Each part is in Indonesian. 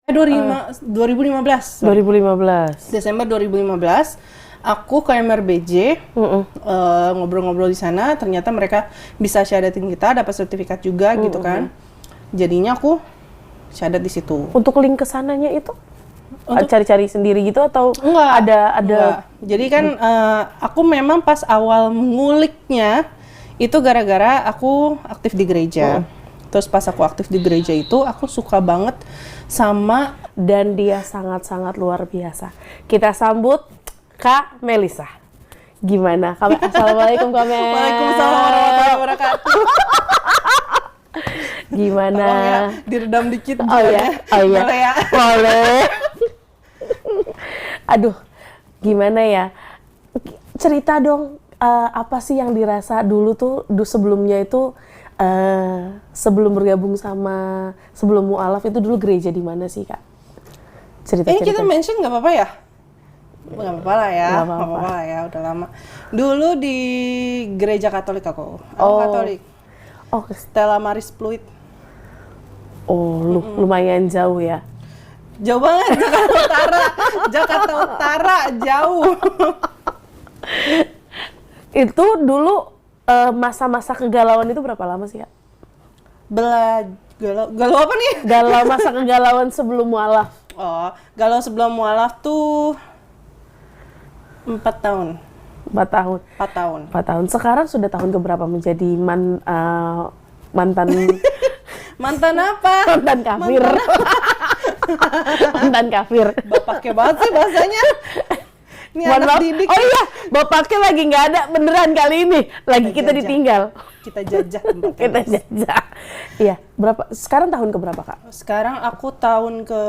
2015. 2015. Desember 2015. Aku ke MRBJ, ngobrol-ngobrol di sana, ternyata mereka bisa syahadatin kita, dapat sertifikat juga gitu kan. Jadinya aku syahadat di situ. Untuk link ke sananya itu cari-cari sendiri gitu atau Enggak. ada? Jadi kan aku memang pas awal nguliknya itu gara-gara aku aktif di gereja. Terus pas aku aktif di gereja itu aku suka banget sama, dan dia sangat-sangat luar biasa. Kita sambut Kak Melisa. Gimana? Assalamualaikum Kak Mel. Waalaikumsalam warahmatullahi wabarakatuh. Gimana? Tolong ya, diredam dikit. Oh iya. Boleh ya? Boleh. Aduh, gimana ya? Cerita dong, apa sih yang dirasa dulu tuh, sebelumnya itu, sebelum bergabung sebelum mualaf itu dulu gereja di mana sih Kak? Cerita-cerita. Ini kita mention nggak apa-apa ya? Nggak apa-apa lah ya, nggak apa-apa lah ya, udah lama. Dulu di gereja Katolik aku Katolik. Oh, Stella Maris Pluit. Oh, lumayan jauh ya? Jauh banget, Jakarta Utara. Jakarta Utara, jauh. Itu dulu masa-masa kegalauan itu berapa lama sih Kak? Galau apa nih? Galau masa kegalauan sebelum mualaf. Oh, galau sebelum mualaf tuh 4 tahun. 4 tahun. 4 tahun. 4 tahun. Sekarang sudah tahun keberapa menjadi mantan Mantan apa? mantan kafir. Mantan kafir. Pakai banget sih bahasanya. Ini anak didik. Oh iya, bapaknya lagi nggak ada beneran kali ini. Lagi kita ditinggal. Kita jajah tempatnya. Kita jajah. Iya, berapa? Sekarang tahun ke berapa Kak? Sekarang aku tahun ke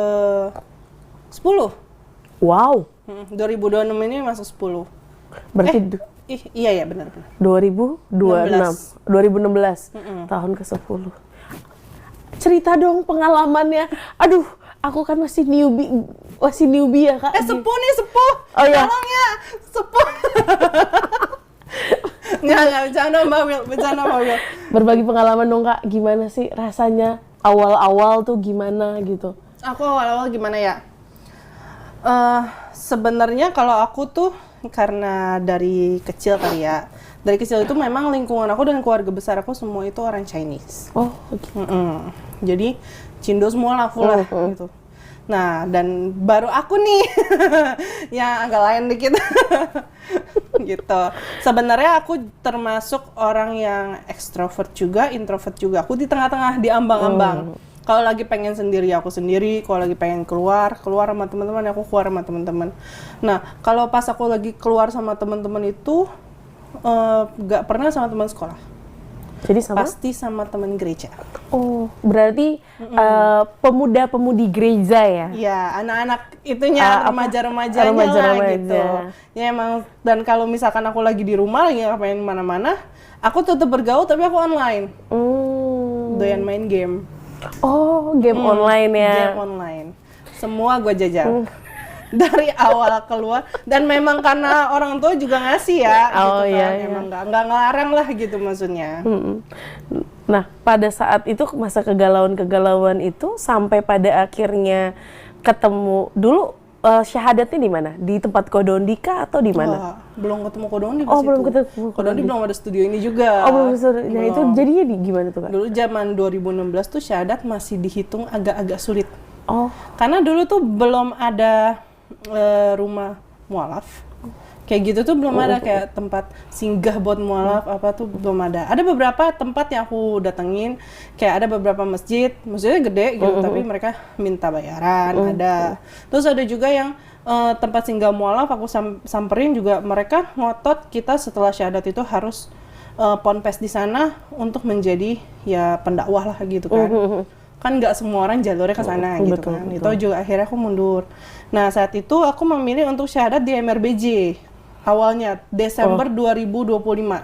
10. Wow. 2026 ini masuk 10. Berarti iya ya, benar. 2016. Tahun ke 10. Cerita dong pengalamannya. Aduh, aku kan masih newbie ya Kak. Sepuh nih, sepuh. Oh iya. Tolong ya, sepuh. Nggak, bercanda Mbak Wil. Berbagi pengalaman dong Kak, gimana sih rasanya awal-awal tuh gimana gitu? Aku awal-awal gimana ya? Sebenarnya kalau aku tuh karena dari kecil kali ya. Dari kecil itu memang lingkungan aku dan keluarga besar aku semua itu orang Chinese. Oh, gitu. Jadi Cindo semua lah full lah gitu. Nah, dan baru aku nih yang agak lain dikit. Gitu. Sebenarnya aku termasuk orang yang ekstrovert juga, introvert juga. Aku di tengah-tengah, di ambang-ambang. Kalau lagi pengen sendiri, aku sendiri. Kalau lagi pengen keluar sama teman-teman, aku keluar sama teman-teman. Nah, kalau pas aku lagi keluar sama teman-teman itu, nggak pernah sama teman sekolah. Jadi pasti sama teman gereja. Oh, berarti pemuda-pemudi gereja ya? Iya, anak-anak itunya, remaja-remajanya lah gitu. Ya emang, dan kalau misalkan aku lagi di rumah, lagi ngapain mana-mana, aku tetap bergaul tapi aku online. Doyan main game. Oh, game online ya? Game online. Semua gue jajal. Dari awal keluar, dan memang karena orang tua juga ngasih ya, gitu kan. Emang nggak ngelarang lah gitu maksudnya. Nah, pada saat itu masa kegalauan itu sampai pada akhirnya ketemu dulu, syahadatnya di mana? Di tempat Kodondi kah atau di mana? Belum ketemu Kodondi. Belum ketemu Kodondi. Belum ada studio ini juga. Belum. Nah, itu jadinya gimana tuh Kak? Dulu zaman 2016 tuh syahadat masih dihitung agak-agak sulit. Karena dulu tuh belum ada rumah mualaf. Kayak gitu tuh belum ada, kayak tempat singgah buat mualaf apa tuh belum ada. Ada beberapa tempat yang aku datengin, kayak ada beberapa masjidnya gede gitu, tapi mereka minta bayaran, ada. Terus ada juga yang tempat singgah mualaf aku samperin juga, mereka ngotot kita setelah syahadat itu harus ponpes di sana untuk menjadi ya pendakwah lah gitu kan. Kan nggak semua orang jalurnya ke sana gitu kan. Itu juga akhirnya aku mundur. Nah, saat itu aku memilih untuk syahadat di MRBJ. Awalnya Desember 2015.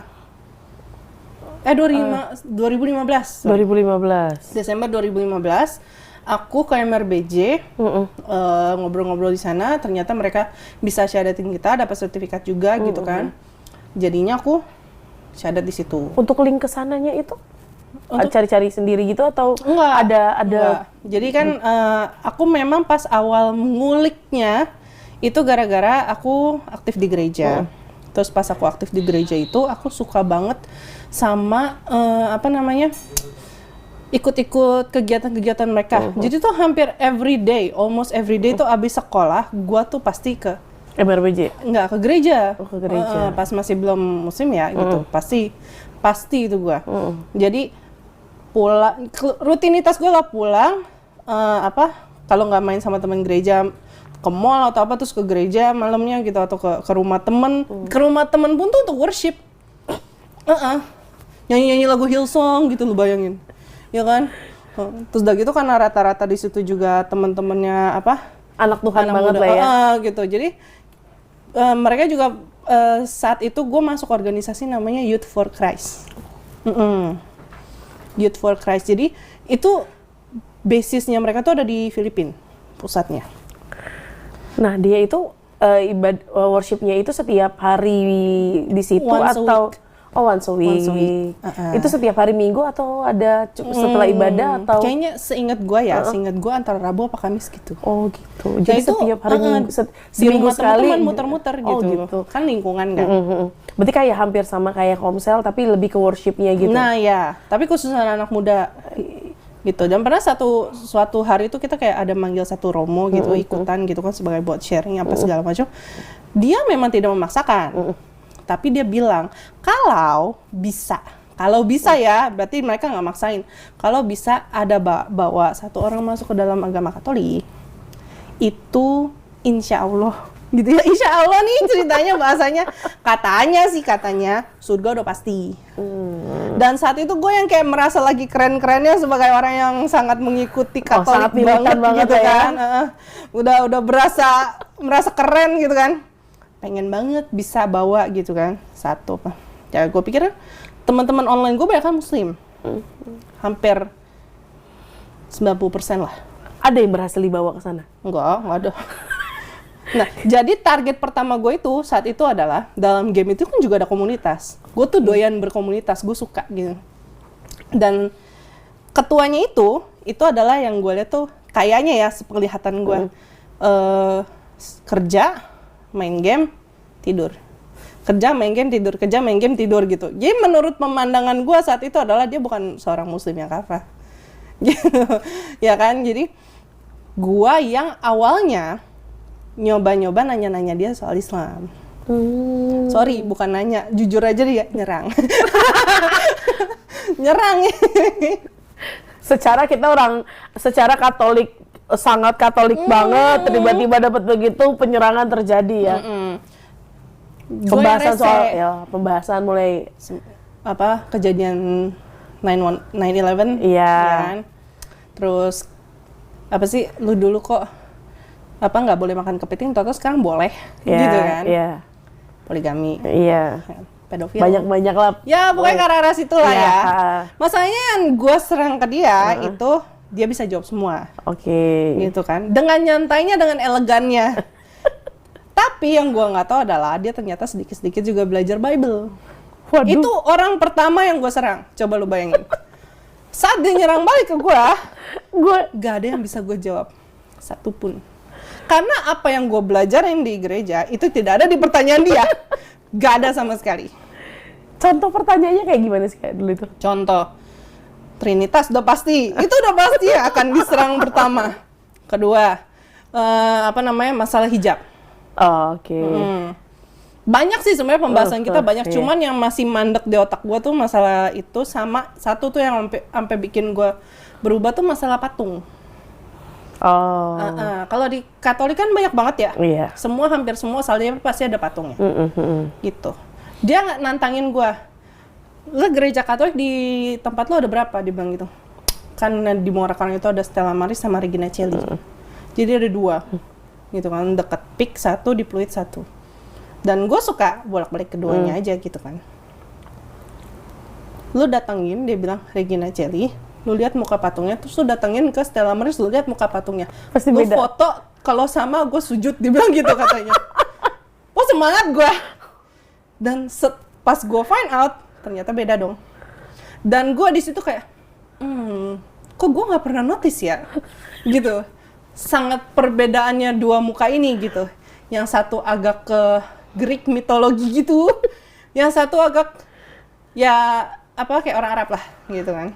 2015. Desember 2015. Aku ke MRBJ, ngobrol-ngobrol di sana, ternyata mereka bisa syahadatin kita, dapat sertifikat juga gitu kan. Jadinya aku syahadat di situ. Untuk link ke sananya itu cari-cari sendiri gitu atau ada Enggak. Jadi kan aku memang pas awal nguliknya itu gara-gara aku aktif di gereja. Terus pas aku aktif di gereja itu aku suka banget sama ikut-ikut kegiatan-kegiatan mereka. Jadi tuh hampir almost every day tuh abis sekolah, gua tuh pasti ke MRBJ? Enggak, ke gereja. Ke gereja. Pas masih belum muslim ya gitu. Pasti itu gua. Jadi rutinitas gue lah pulang kalau nggak main sama teman gereja ke mall atau apa terus ke gereja malamnya gitu atau ke rumah temen pun tuh untuk worship nyanyi lagu Hillsong gitu lu bayangin ya kan. Terus udah gitu karena rata-rata di situ juga teman-temannya anak Tuhan anak banget muda, lah ya gitu. Jadi mereka juga saat itu gue masuk organisasi namanya Youth for Christ. Youth for Christ. Jadi itu basisnya mereka tuh ada di Filipina pusatnya. Nah dia itu worshipnya itu setiap hari di situ atau once a week. Itu setiap hari Minggu atau ada setelah ibadah atau? Kayaknya seingat gue seingat gue antara Rabu apa Kamis gitu. Oh gitu. Jadi setiap hari Minggu, seminggu sekali gitu. muter-muter gitu. Kan lingkungan kan. Berarti kayak hampir sama kayak Komsel tapi lebih ke worshipnya gitu. Nah ya, tapi khusus anak muda gitu. Dan pernah suatu hari itu kita kayak ada manggil satu romo gitu ikutan gitu kan sebagai buat sharing apa segala macam. Dia memang tidak memaksakan. Tapi dia bilang kalau bisa ya berarti mereka nggak maksain. Kalau bisa ada bawa satu orang masuk ke dalam agama Katolik itu insya Allah gitu ya, insya Allah nih ceritanya bahasanya katanya surga udah pasti. Dan saat itu gue yang kayak merasa lagi keren-kerennya sebagai orang yang sangat mengikuti Katolik banget gitu kan. Udah merasa keren gitu kan, pengen banget bisa bawa gitu kan satu apa ya. Gue pikir teman-teman online gue banyak kan muslim, hampir 90% lah. Ada yang berhasil dibawa ke sana? Enggak ada. Nah, jadi target pertama gue itu saat itu adalah dalam game itu kan juga ada komunitas. Gue tuh doyan berkomunitas, gue suka gitu. Dan ketuanya itu adalah yang gue lihat tuh kayaknya ya sepenglihatan gue kerja, main game, tidur. Kerja, main game, tidur. Kerja, main game, tidur gitu. Jadi menurut pemandangan gue saat itu adalah dia bukan seorang muslim yang kafah. Ya kan, jadi gue yang awalnya nyoba-nyoba nanya-nanya dia soal Islam. Sorry, bukan nanya, jujur aja dia nyerang. Nyerang. Secara Katolik, sangat Katolik banget, tiba-tiba dapat begitu penyerangan terjadi ya. Pembahasan mulai kejadian 9/11 iya. Kan? Terus apa sih lu dulu kok nggak boleh makan kepiting, terus sekarang boleh gitu kan. Poligami, pedofil, banyak lah ya pokoknya ke arah situ lah ya. Masalahnya yang gue serang ke dia itu dia bisa jawab semua, gitu kan, dengan nyantainya, dengan elegannya. Tapi yang gue nggak tahu adalah dia ternyata sedikit-sedikit juga belajar Bible. Waduh. Itu orang pertama yang gue serang, coba lu bayangin. Saat dia nyerang balik ke gue gak ada yang bisa gue jawab satupun. Karena apa yang gue belajarin di gereja itu tidak ada di pertanyaan dia. Gak ada sama sekali. Contoh pertanyaannya kayak gimana sih kayak dulu itu? Contoh, Trinitas udah pasti. Itu udah pasti ya akan diserang pertama. Kedua, masalah hijab. Banyak sih sebenarnya pembahasan kita banyak. Cuman yang masih mandek di otak gue tuh masalah itu, sama satu tuh yang sampai bikin gue berubah tuh masalah patung. Kalau di Katolik kan banyak banget ya. Iya. Hampir semua salnya pasti ada patungnya. Gitu. Dia nggak nantangin gue. Lo gereja Katolik di tempat lo ada berapa? Dia bilang gitu. Kan di Muara Karang itu ada Stella Maris sama Regina Coeli. Jadi ada 2. Gitu kan, deket Pik 1, di Pluit 1. Dan gue suka bolak-balik keduanya aja gitu kan. Lu datengin, dia bilang Regina Coeli, lu lihat muka patungnya, terus lu datengin ke Stella Maris, lu lihat muka patungnya. Pasti lu beda. Foto, kalau sama gue sujud, dia bilang gitu katanya. Oh semangat gue. Dan pas gue find out, ternyata beda dong. Dan gue di situ kayak, kok gue nggak pernah notice ya, gitu. Sangat perbedaannya dua muka ini gitu. Yang satu agak ke Greek mitologi gitu, yang satu agak ya apa kayak orang Arab lah gitu kan.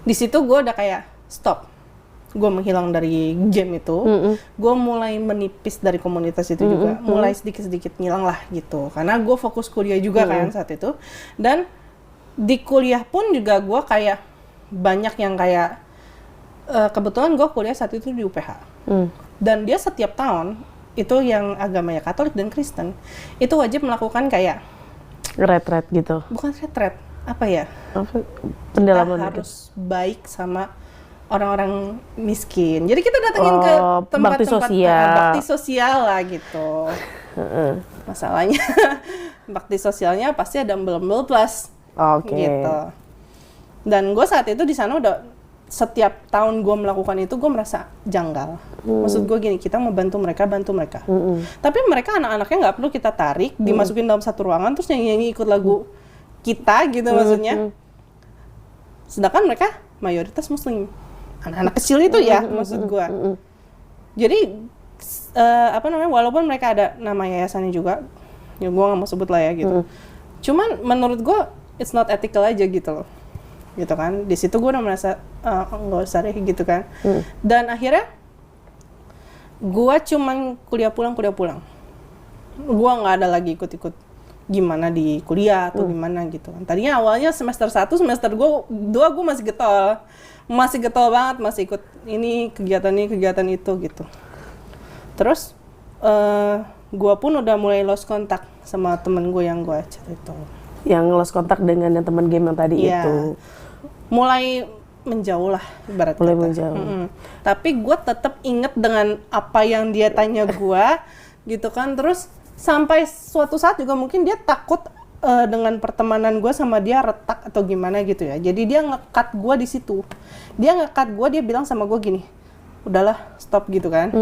Di situ gue udah kayak stop. Gue menghilang dari game itu, gue mulai menipis dari komunitas itu juga, mulai sedikit-sedikit ngilang lah gitu. Karena gue fokus kuliah juga kan saat itu. Dan di kuliah pun juga gue kayak banyak yang kayak, kebetulan gue kuliah saat itu di UPH. Dan dia setiap tahun, itu yang agamanya Katolik dan Kristen, itu wajib melakukan kayak retret gitu. Bukan retret, apa ya? Pendalaman kita harus baik sama orang-orang miskin. Jadi kita datengin ke tempat-tempat bakti sosial lah gitu. Masalahnya bakti sosialnya pasti ada embel-embel plus. Gitu. Dan gue saat itu di sana udah setiap tahun gue melakukan itu gue merasa janggal. Maksud gue gini, kita mau bantu mereka. Tapi mereka anak-anaknya nggak perlu kita tarik, dimasukin dalam satu ruangan terus nyanyi ikut lagu kita gitu maksudnya. Sedangkan mereka mayoritas muslim. Anak-anak kecil itu ya maksud gue. Jadi walaupun mereka ada nama yayasannya juga, ya gue nggak mau sebut lah ya gitu. Cuman menurut gue it's not ethical aja gitu loh, gitu kan. Di situ gue udah merasa nggak usah deh gitu kan. Dan akhirnya gue cuman kuliah pulang. Gue nggak ada lagi ikut-ikut gimana di kuliah atau gimana gitu kan. Tadinya awalnya semester 1, semester 2 gue masih getol banget, masih ikut ini kegiatan itu gitu. Terus gue pun udah mulai lost kontak sama temen gue yang gue chat itu. Yang lost kontak dengan yang teman game yang tadi itu. Mulai menjauh lah ibarat mulai kata. Menjauh. Tapi gue tetap inget dengan apa yang dia tanya gue gitu kan. Terus sampai suatu saat juga mungkin dia takut dengan pertemanan gue sama dia retak atau gimana gitu ya. Jadi dia nge-cut gue di situ. Dia bilang sama gue gini, udahlah stop gitu kan.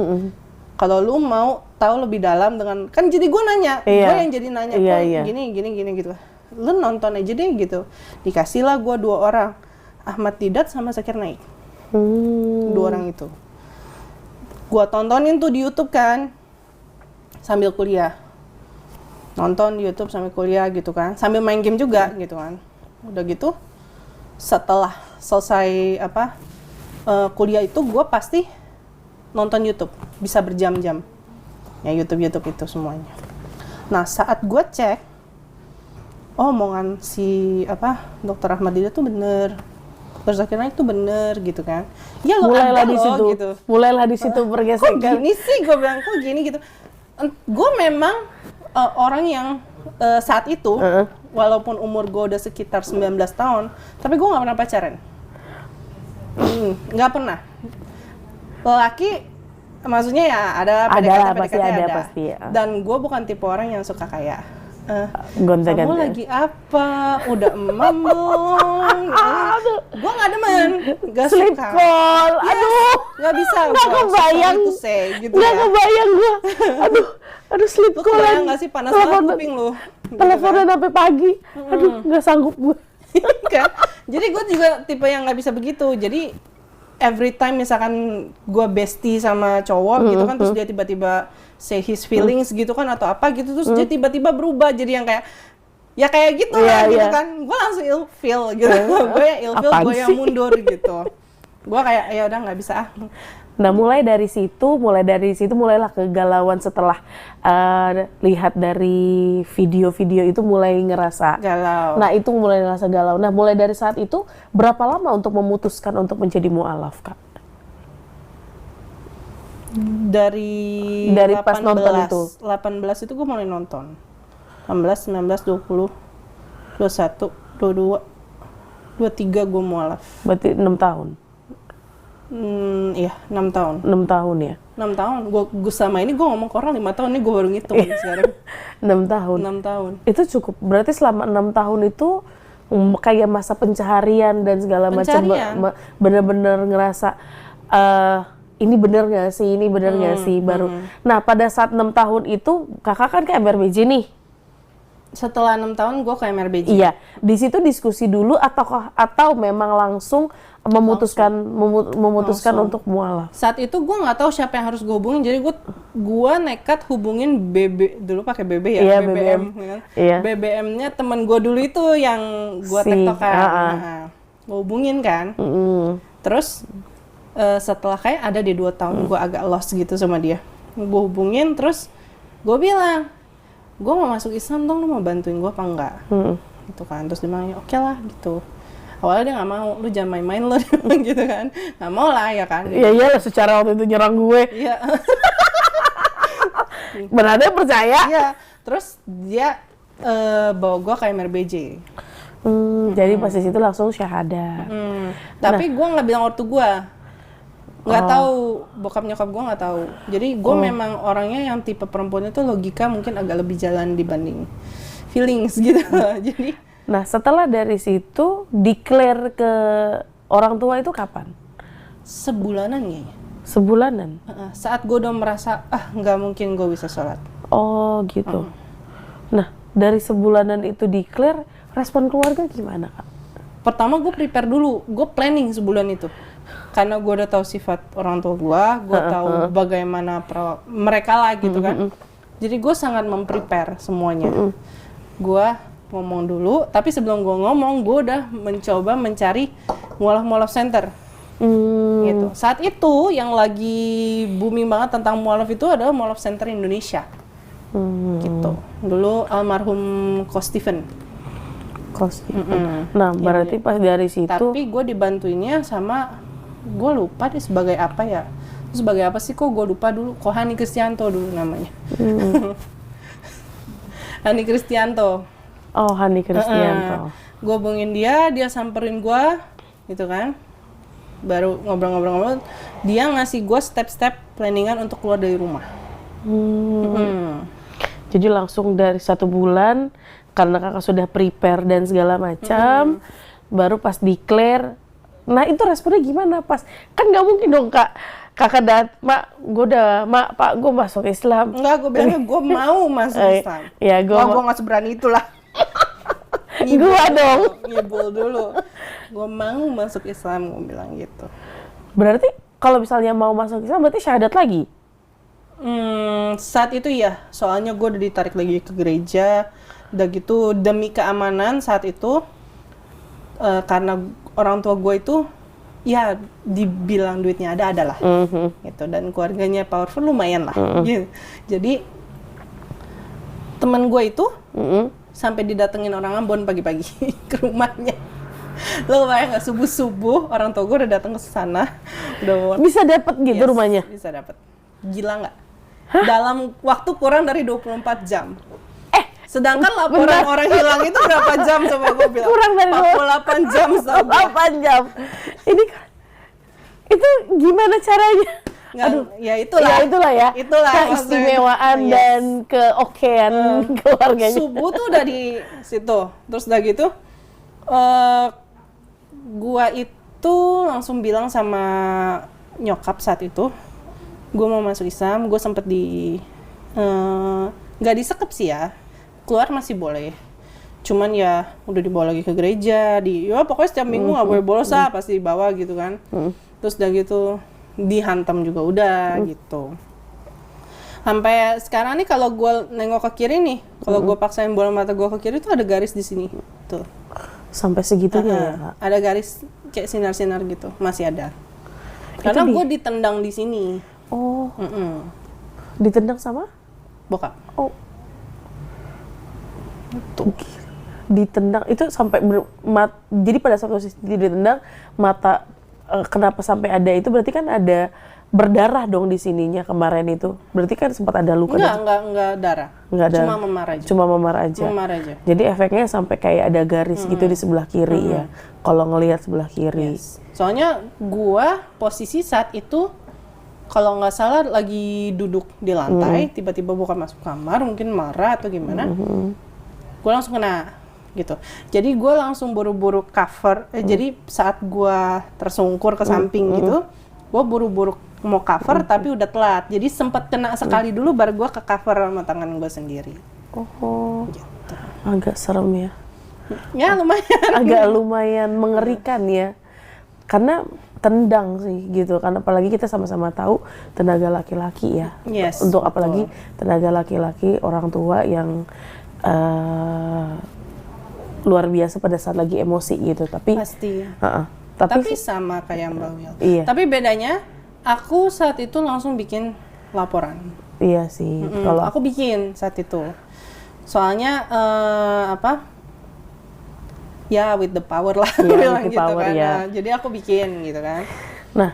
Kalau lu mau tahu lebih dalam dengan, kan jadi gue nanya, gue yang jadi nanya, gini gitu. Lu nonton aja deh gitu. Dikasihlah gue 2 orang, Ahmad Didat sama Zakir Naik. 2 orang itu. Gue tontonin tuh di YouTube kan, sambil kuliah. Nonton di YouTube sambil kuliah gitu kan, sambil main game juga gitu kan. Udah gitu, setelah selesai kuliah itu gue pasti nonton YouTube, bisa berjam-jam. Ya YouTube itu semuanya. Nah saat gue cek, omongan si Dr. Ahmad Didat tuh bener, Dr. Zakir Naik tuh bener gitu kan. Ya lo ada lo gitu. Mulailah di situ bergesekan. Kok gini sih, gue bilang kok gini gitu. Gue memang orang yang saat itu, walaupun umur gue udah sekitar 19 tahun, tapi gue gak pernah pacaran. Gak pernah. Lelaki, maksudnya ya ada PDKT ada. Pasti, ya. Dan gue bukan tipe orang yang suka kayak, kamu lagi apa? Udah emam belum? Gue gak demen, gak Sleep suka. Call, aduh. Gak bisa. Gak kebayang. Gitu gak kebayang gue. Aduh sleep call. Lu kebayang gak sih panas banget kuping lu? Teleponan sampai pagi. Aduh, gak sanggup gue. Kan? Jadi gue juga tipe yang gak bisa begitu. Jadi every time misalkan gue bestie sama cowok gitu kan, terus dia tiba-tiba say his feelings gitu kan atau apa gitu, terus dia tiba-tiba berubah jadi yang kayak ya kayak gitu lah gitu kan. Gue langsung ilfeel gitu. Gue yang ilfeel, gue yang mundur gitu. Gue kayak ya udah nggak bisa. Nah mulai dari situ mulailah kegalauan setelah lihat dari video-video itu mulai ngerasa galau. Nah itu mulai ngerasa galau. Nah mulai dari saat itu berapa lama untuk memutuskan untuk menjadi mu'alaf, Kak? Dari pas nonton itu? 18 itu gue mulai nonton. 18, 19, 20, 21, 22, 23 gue mu'alaf. Berarti 6 tahun? Iya, 6 tahun. 6 tahun ya? 6 tahun. Gue sama ini gue ngomong ke orang 5 tahun, ini gue baru ngitung sekarang. 6 tahun? 6 tahun. Itu cukup, berarti selama 6 tahun itu kayak masa pencaharian dan segala macam, bener-bener ngerasa ini bener gak sih, baru. Nah pada saat 6 tahun itu, kakak kan ke MRBJ nih. Setelah 6 tahun gue ke MRBJ. Iya, di situ diskusi dulu atau memang langsung memutuskan Langsung. untuk mualaf. Saat itu gue nggak tahu siapa yang harus gue hubungin, jadi gue nekat hubungin dulu pakai BB ya, Iya, BBM. Kan? Iya. BBM-nya temen gue dulu itu yang gue tektokan. Nah, gue hubungin kan. Terus setelah kayak ada di 2 tahun gue agak lost gitu sama dia. Gue hubungin terus gue bilang, gue mau masuk Islam dong, lu mau bantuin gue apa enggak? Gitu kan. Terus dia bilang, oke lah gitu. Awalnya dia nggak mau, lu jangan main-main lo gitu kan. Nggak mau lah ya kan. Iya iyalah, secara waktu itu nyerang gue. Iya. Benar dia percaya. Iya. Terus dia bawa gue ke MRBJ. Jadi pas di situ langsung syahadat. Tapi gue nggak bilang ortu gue. Nggak tahu, bokap nyokap gue nggak tahu. Jadi gue memang orangnya yang tipe perempuan itu logika mungkin agak lebih jalan dibanding feelings gitu. Jadi Nah, setelah dari situ declare ke orang tua itu kapan? sebulanan kayaknya. Sebulanan. Saat gue udah merasa nggak mungkin gue bisa sholat. Oh, gitu. Nah, dari sebulanan itu declare, respon keluarga gimana, Kak? Pertama gue prepare dulu, gue planning sebulan itu. Karena gue udah tahu sifat orang tua gue tahu bagaimana mereka lah gitu kan. Jadi gue sangat memprepare semuanya. Gue ngomong dulu, tapi sebelum gue ngomong, gue udah mencoba mencari mualaf-mualaf center. Gitu. Saat itu yang lagi booming banget tentang mualaf itu adalah mualaf center Indonesia. Gitu. Dulu almarhum Coach Steven. Nah, berarti pas dari situ. Tapi gue dibantuinnya sama, gue lupa deh sebagai apa ya. Sebagai apa sih kok gue lupa dulu. Hani Kristianto dulu namanya. Hani Kristianto. Oh, Hani Kristianto. Gue hubungin dia samperin gue, gitu kan. Baru ngobrol-ngobrol, dia ngasih gue step-step planningan untuk keluar dari rumah. Jadi langsung dari 1 bulan, karena kakak sudah prepare dan segala macam, baru pas declare. Nah, itu responnya gimana pas? Kan nggak mungkin dong kakak Pak, gue masuk Islam. Enggak, gue bilangnya gue mau masuk Islam. Ya, gue nggak seberani itulah. Gua dong. Ngibul dulu. Gue mau masuk Islam, gue bilang gitu. Berarti kalau misalnya mau masuk Islam berarti syahadat lagi? Saat itu ya, soalnya gue udah ditarik lagi ke gereja. Udah gitu demi keamanan saat itu, karena orang tua gue itu ya dibilang duitnya adalah gitu, dan keluarganya powerful lumayan lah gitu. Jadi teman gue itu sampai didatengin orang Ambon pagi-pagi ke rumahnya. Lo bayang nggak, subuh-subuh orang tua gue udah datang ke sana. Bisa dapet gitu rumahnya? Bisa dapet. Gila nggak? Dalam waktu kurang dari 24 jam. Sedangkan laporan orang hilang itu berapa jam coba gue bilang? Kurang dari 48 jam. 48 jam. Ini itu gimana caranya? Aduh, ya itulah. Itulah keistimewaan dan keokean keluarganya. Subuh tuh udah di situ. Terus udah gitu, gua itu langsung bilang sama nyokap saat itu, gua mau masuk Islam. Gua sempet nggak disekep sih ya, keluar masih boleh. Cuman ya udah dibawa lagi ke gereja, ya pokoknya setiap minggu nggak boleh bolos lah, pasti dibawa gitu kan. Terus udah gitu dihantam juga udah gitu. Sampai sekarang nih kalau gue nengok ke kiri nih, kalau gue paksain bola mata gue ke kiri tuh ada garis di sini tuh. Sampai segitunya ya, Kak? Ada garis kayak sinar-sinar gitu, masih ada. Karena gue ditendang di sini. Oh. Ditendang sama bokap. Oh. Tuh. Ditendang itu sampai jadi pada saat posisi ditendang mata. Kenapa sampai ada itu? Berarti kan ada berdarah dong di sininya kemarin itu. Berarti kan sempat ada luka. Enggak darah. Enggak ada. Cuma memar aja. Jadi efeknya sampai kayak ada garis gitu di sebelah kiri ya. Kalau ngelihat sebelah kiri. Yes. Soalnya gua posisi saat itu kalau nggak salah lagi duduk di lantai, tiba-tiba bukan masuk kamar, mungkin marah atau gimana. Gua langsung kena gitu. Jadi gue langsung buru-buru cover. Jadi saat gue tersungkur ke samping gitu, gue buru-buru mau cover tapi udah telat. Jadi sempat kena sekali dulu baru gue ke cover sama tangan gue sendiri. Oh. Gitu. Agak serem ya. Ya lumayan. Agak lumayan mengerikan ya. Karena tendang sih gitu, karena apalagi kita sama-sama tahu tenaga laki-laki ya. Yes, untuk betul. apalagi tenaga laki-laki orang tua yang luar biasa pada saat lagi emosi gitu. Tapi Pasti. tapi sama kayak Mbak Wil. Iya. Tapi bedanya aku saat itu langsung bikin laporan. iya sih. Kalau Aku bikin saat itu. Soalnya ya with the power lah Iya, bilang with the gitu power, kan. ya. Nah, jadi aku bikin gitu kan. Nah,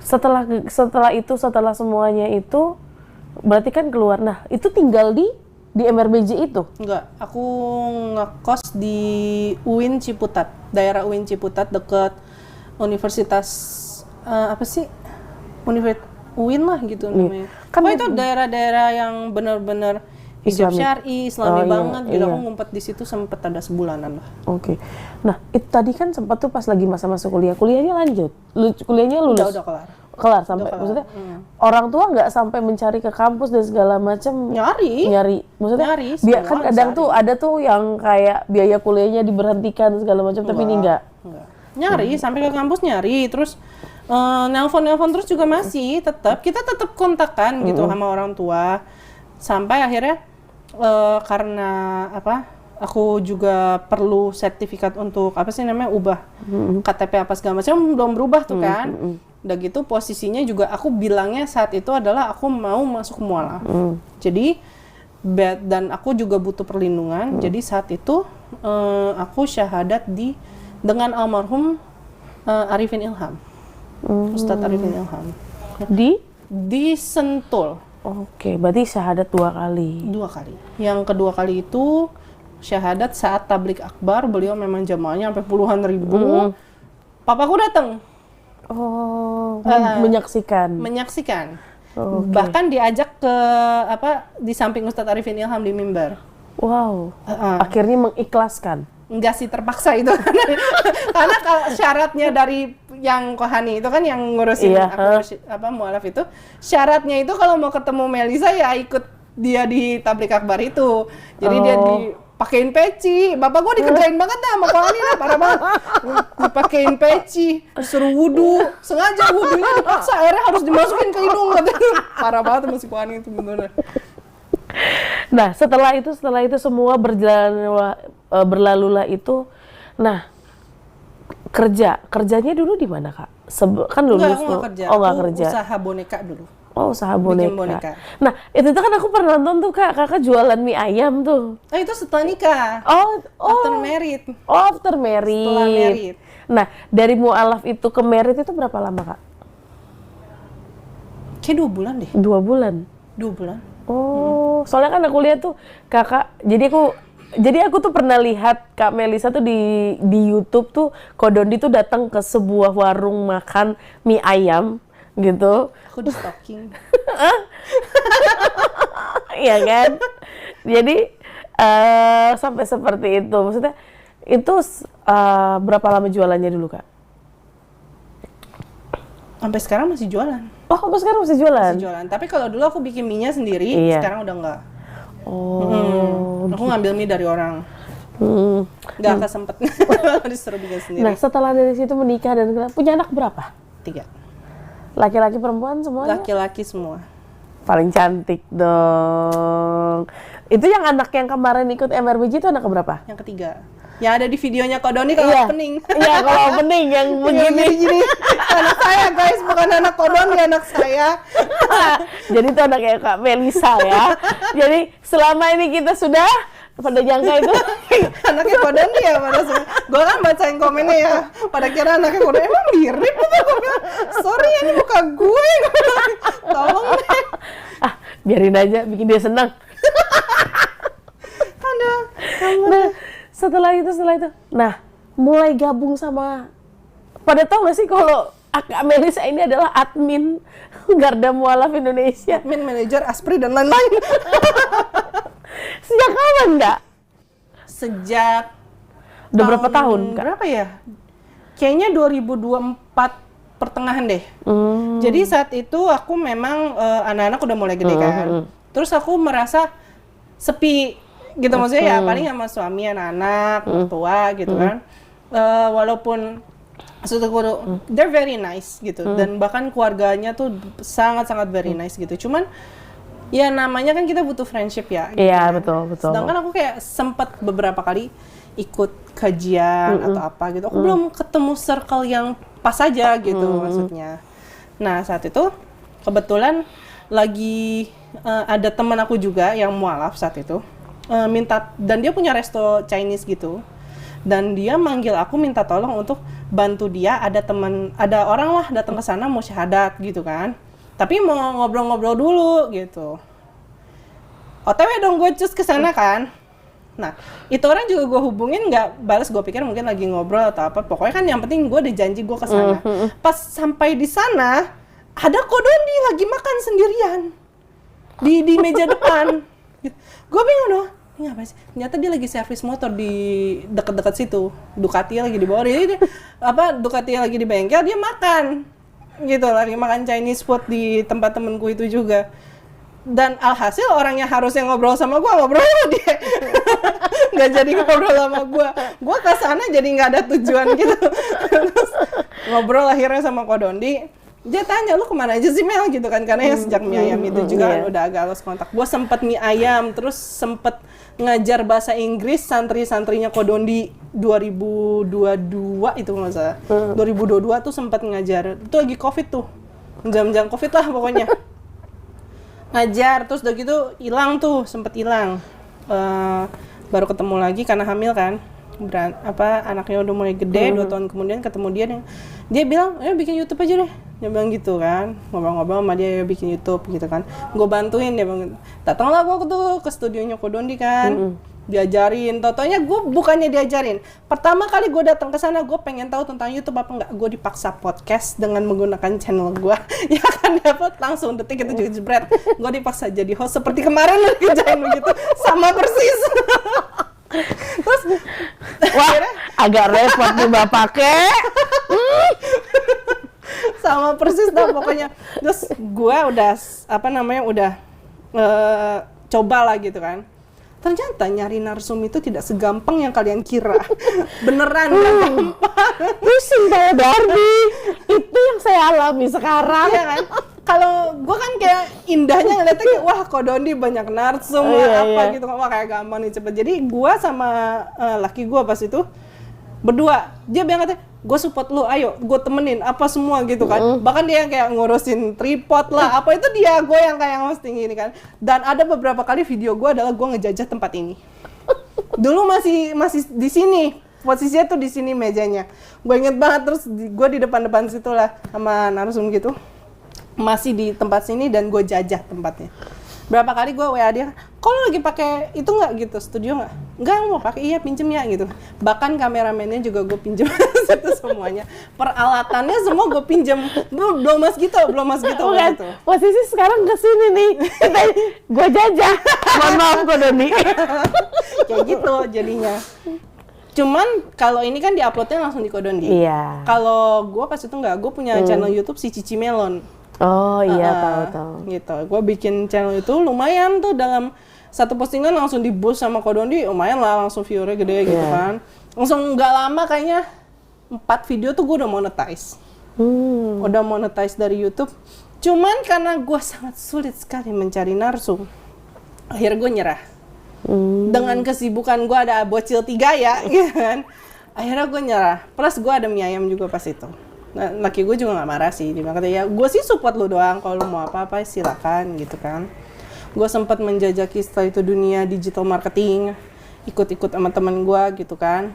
setelah semuanya itu berarti kan keluar. Nah, itu tinggal di MRBJ itu. Enggak, aku ngekos di UIN Ciputat, daerah UIN Ciputat dekat Universitas Universitas UIN lah gitu namanya. Kan Itu daerah-daerah yang benar-benar hijab syar'i, Islami banget gitu. Aku ngumpet di situ sempet ada sebulanan lah. Oke. Nah, itu tadi kan sempat tuh pas lagi masa-masa kuliah. Kuliahnya lanjut? Kuliahnya lulus? Udah kelar. Kelar sampai, maksudnya orang tua nggak sampai mencari ke kampus dan segala macam? Nyari. Maksudnya, kan kadang tuh ada tuh yang kayak biaya kuliahnya diberhentikan segala macam, tapi ini enggak. Nyari, sampai ke kampus nyari, terus nelpon terus juga masih kita tetap kontakkan gitu sama orang tua. Sampai akhirnya karena aku juga perlu sertifikat untuk ubah KTP apa segala macam, belum berubah tuh kan. Udah gitu posisinya juga aku bilangnya saat itu adalah aku mau masuk mualaf. Jadi dan aku juga butuh perlindungan. Jadi saat itu aku syahadat dengan almarhum Arifin Ilham. Ustadz Arifin Ilham. Di Sentul. Oke, berarti syahadat 2 kali. 2 kali. Yang kedua kali itu syahadat saat tablik akbar, beliau memang jamaahnya sampai puluhan ribu. Papaku datang. Menyaksikan. Okay. Bahkan diajak ke di samping Ustadz Arifin Ilham di mimbar. Wow. Akhirnya mengikhlaskan. Enggak sih, terpaksa itu. Karena kalau syaratnya dari yang Kohani itu kan yang ngurusin mualaf itu, syaratnya itu kalau mau ketemu Melisa ya ikut dia di tablik akbar itu. Jadi dia dipakein peci. Bapak gua dikerjain banget dah sama Kohani lah, parah banget. Dipakein peci, disuruh wudu, sengaja wudunya dipaksa, airnya harus dimasukin ke hidung katanya. Parah banget sama si Kohani itu bener. Nah, setelah itu semua berlalulah itu. Nah, kerjanya dulu di mana, Kak? Kan lulus tuh. Nggak kerja. Usaha boneka dulu. Usaha boneka. Bikin boneka. Nah, itu tuh kan aku pernah nonton tuh, Kak. Kakak jualan mie ayam tuh. Itu setelah nikah. After married. After married. Setelah married. Nah, dari mualaf itu ke married itu berapa lama, Kak? Kayak 2 bulan deh. 2 bulan? 2 bulan. Soalnya kan aku lihat tuh Kakak, jadi aku tuh pernah lihat Kak Melisa tuh di YouTube tuh, Kodondi tuh datang ke sebuah warung makan mie ayam gitu. Aku di stalking. Iya kan? Jadi sampai seperti itu. Maksudnya itu berapa lama jualannya dulu, Kak? Sampai sekarang masih jualan. Sampai sekarang masih jualan? Masih jualan. Tapi kalau dulu aku bikin mie-nya sendiri, sekarang udah enggak. Aku ngambil mie dari orang. Nggak kesempet. Disuruh bikin sendiri. Nah, setelah dari situ menikah dan punya anak berapa? 3. Laki-laki perempuan semuanya? Laki-laki semua. Paling cantik dong. Itu yang anak yang kemarin ikut MRBJ itu anak berapa? Yang 3. Yang ada di videonya Kodoni kalau opening. Iya, kalau opening yang begini. Anak saya guys, bukan anak Kodoni, anak saya. Jadi itu anaknya Kak Melisa ya. Jadi selama ini kita sudah pada jangka itu anaknya Kodoni ya pada semua. Gue kan bacain komennya ya. Pada kira anaknya Kodoni, emang mirip itu. Sorry, ini bukan gue. Tolong deh. Biarin aja, bikin dia senang. Aduh. Nah, setelah itu, nah mulai gabung sama, pada tahu nggak sih kalau Kak Melisa ini adalah admin Garda Mualaf Indonesia, admin manajer Aspri dan lain-lain. Sejak kapan, Kak? Sejak udah berapa tahun, Kak? Berapa ya? Kayaknya 2024 pertengahan deh. Jadi saat itu aku memang anak-anak udah mulai gede kan. Terus aku merasa sepi gitu, maksudnya ya paling sama suami, anak-anak, mertua gitu kan. Walaupun they're very nice gitu, dan bahkan keluarganya tuh sangat-sangat very nice gitu. Cuman ya namanya kan kita butuh friendship ya. Iya, Gitu. betul. Sedangkan aku kayak sempat beberapa kali ikut kajian atau apa gitu. Aku belum ketemu circle yang pas aja gitu maksudnya. Nah saat itu kebetulan lagi ada teman aku juga yang mualaf saat itu minta, dan dia punya resto Chinese gitu. Dan dia manggil aku minta tolong untuk bantu dia, ada orang lah datang ke sana mau syahadat gitu kan. Tapi mau ngobrol-ngobrol dulu gitu. OTW dong gue cus ke sana kan. Nah, itu orang juga gue hubungin nggak balas, gue pikir mungkin lagi ngobrol atau apa. Pokoknya kan yang penting gue udah janji gue ke sana. Pas sampai di sana, ada Kodondi lagi makan sendirian di meja depan. Gue bingung dong. Ini apa sih? Ternyata dia lagi servis motor di dekat-dekat situ. Ducati lagi di bawah, dia Ducati lagi di bengkel, dia makan. Gitu, lagi makan Chinese food di tempat temenku itu juga. Dan alhasil orang yang harusnya ngobrol sama gue, ngobrol sama dia. Nggak jadi ngobrol sama gue. Gue kesana jadi nggak ada tujuan gitu. Terus ngobrol akhirnya sama Kodondi. Dia tanya, lu kemana aja sih Mel gitu kan, karena ya sejak mie ayam itu juga kan udah agak lost kontak. Gue sempet mie ayam, terus sempet ngajar bahasa Inggris santri-santrinya Kodondi 2022 itu nggak salah. 2022 tuh sempet ngajar, itu lagi COVID tuh, jam-jam COVID lah pokoknya. Ngajar, terus udah gitu hilang tuh, sempet hilang. Baru ketemu lagi karena hamil kan. Anaknya udah mulai gede, 2 tahun kemudian ketemu dia bilang, ayo bikin YouTube aja deh. Dia bilang gitu kan, ngobrol-ngobrol sama dia, ayo bikin YouTube gitu kan. Gue bantuin, dia bilang, datanglah gue tuh ke studionya Kodondi kan. Diajarin, totonya gue bukannya diajarin. Pertama kali gue datang ke sana, gue pengen tahu tentang YouTube apa enggak. Gue dipaksa podcast dengan menggunakan channel gue. Ya kan dapat langsung detik itu juga jebret. Gue dipaksa jadi host seperti kemarin lu kerjain begitu, sama persis. Terus wah, agak repot nih bapaknya. Sama persis dah pokoknya. Terus gue udah coba lah gitu kan. Ternyata nyari narsum itu tidak segampang yang kalian kira. Beneran gampang. Pusing saya Darby. Itu yang saya alami sekarang. Iya kan? Kalau gue kan kayak indahnya ngeliatnya kayak, wah Kodondi banyak narsum gitu, wah kayak gampang nih cepet. Jadi gue sama laki gue pas itu berdua, dia bilang katanya, gue support lu, ayo gue temenin apa semua gitu kan. Bahkan dia yang kayak ngurusin tripod lah, apa itu dia, gue yang kayak hosting ini kan. Dan ada beberapa kali video gue adalah gue ngejajah tempat ini. Dulu masih di sini, posisinya tuh di sini mejanya. Gue inget banget, terus gue di depan situ lah sama narsum gitu. Masih di tempat sini dan gue jajah tempatnya. Berapa kali gue WA dia, kok lu lagi pakai itu nggak gitu, studio nggak? Nggak, mau pakai, iya pinjem ya gitu. Bahkan kameramennya juga gue pinjem itu semuanya. Peralatannya semua gue pinjem. Belum mas gitu. Gitu. Posisi sekarang kesini nih, gue jajah. Mohon maaf Kodondi. Kayak gitu jadinya. Cuman kalau ini kan diuploadnya langsung di Kodondi. Iya. Kalau gue pas itu nggak, gue punya channel YouTube si Cici Melon. Oh iya, tahu. Gitu. Gue bikin channel itu lumayan tuh, dalam satu postingan langsung di-boost sama Kodondi, lumayan lah, langsung viewernya gede gitu kan. Langsung nggak lama kayaknya 4 video tuh gue udah monetize. Udah monetize dari YouTube. Cuman karena gue sangat sulit sekali mencari narsum, akhirnya gue nyerah. Dengan kesibukan gue ada bocil 3 ya, gitu kan. Akhirnya gue nyerah. Plus gue ada mie ayam juga pas itu. Nah, laki gue juga gak marah sih, dia bilang katanya, ya gue sih support lu doang, kalau lu mau apa-apa silakan gitu kan. Gue sempat menjajaki setelah itu dunia digital marketing, ikut-ikut sama teman gue gitu kan.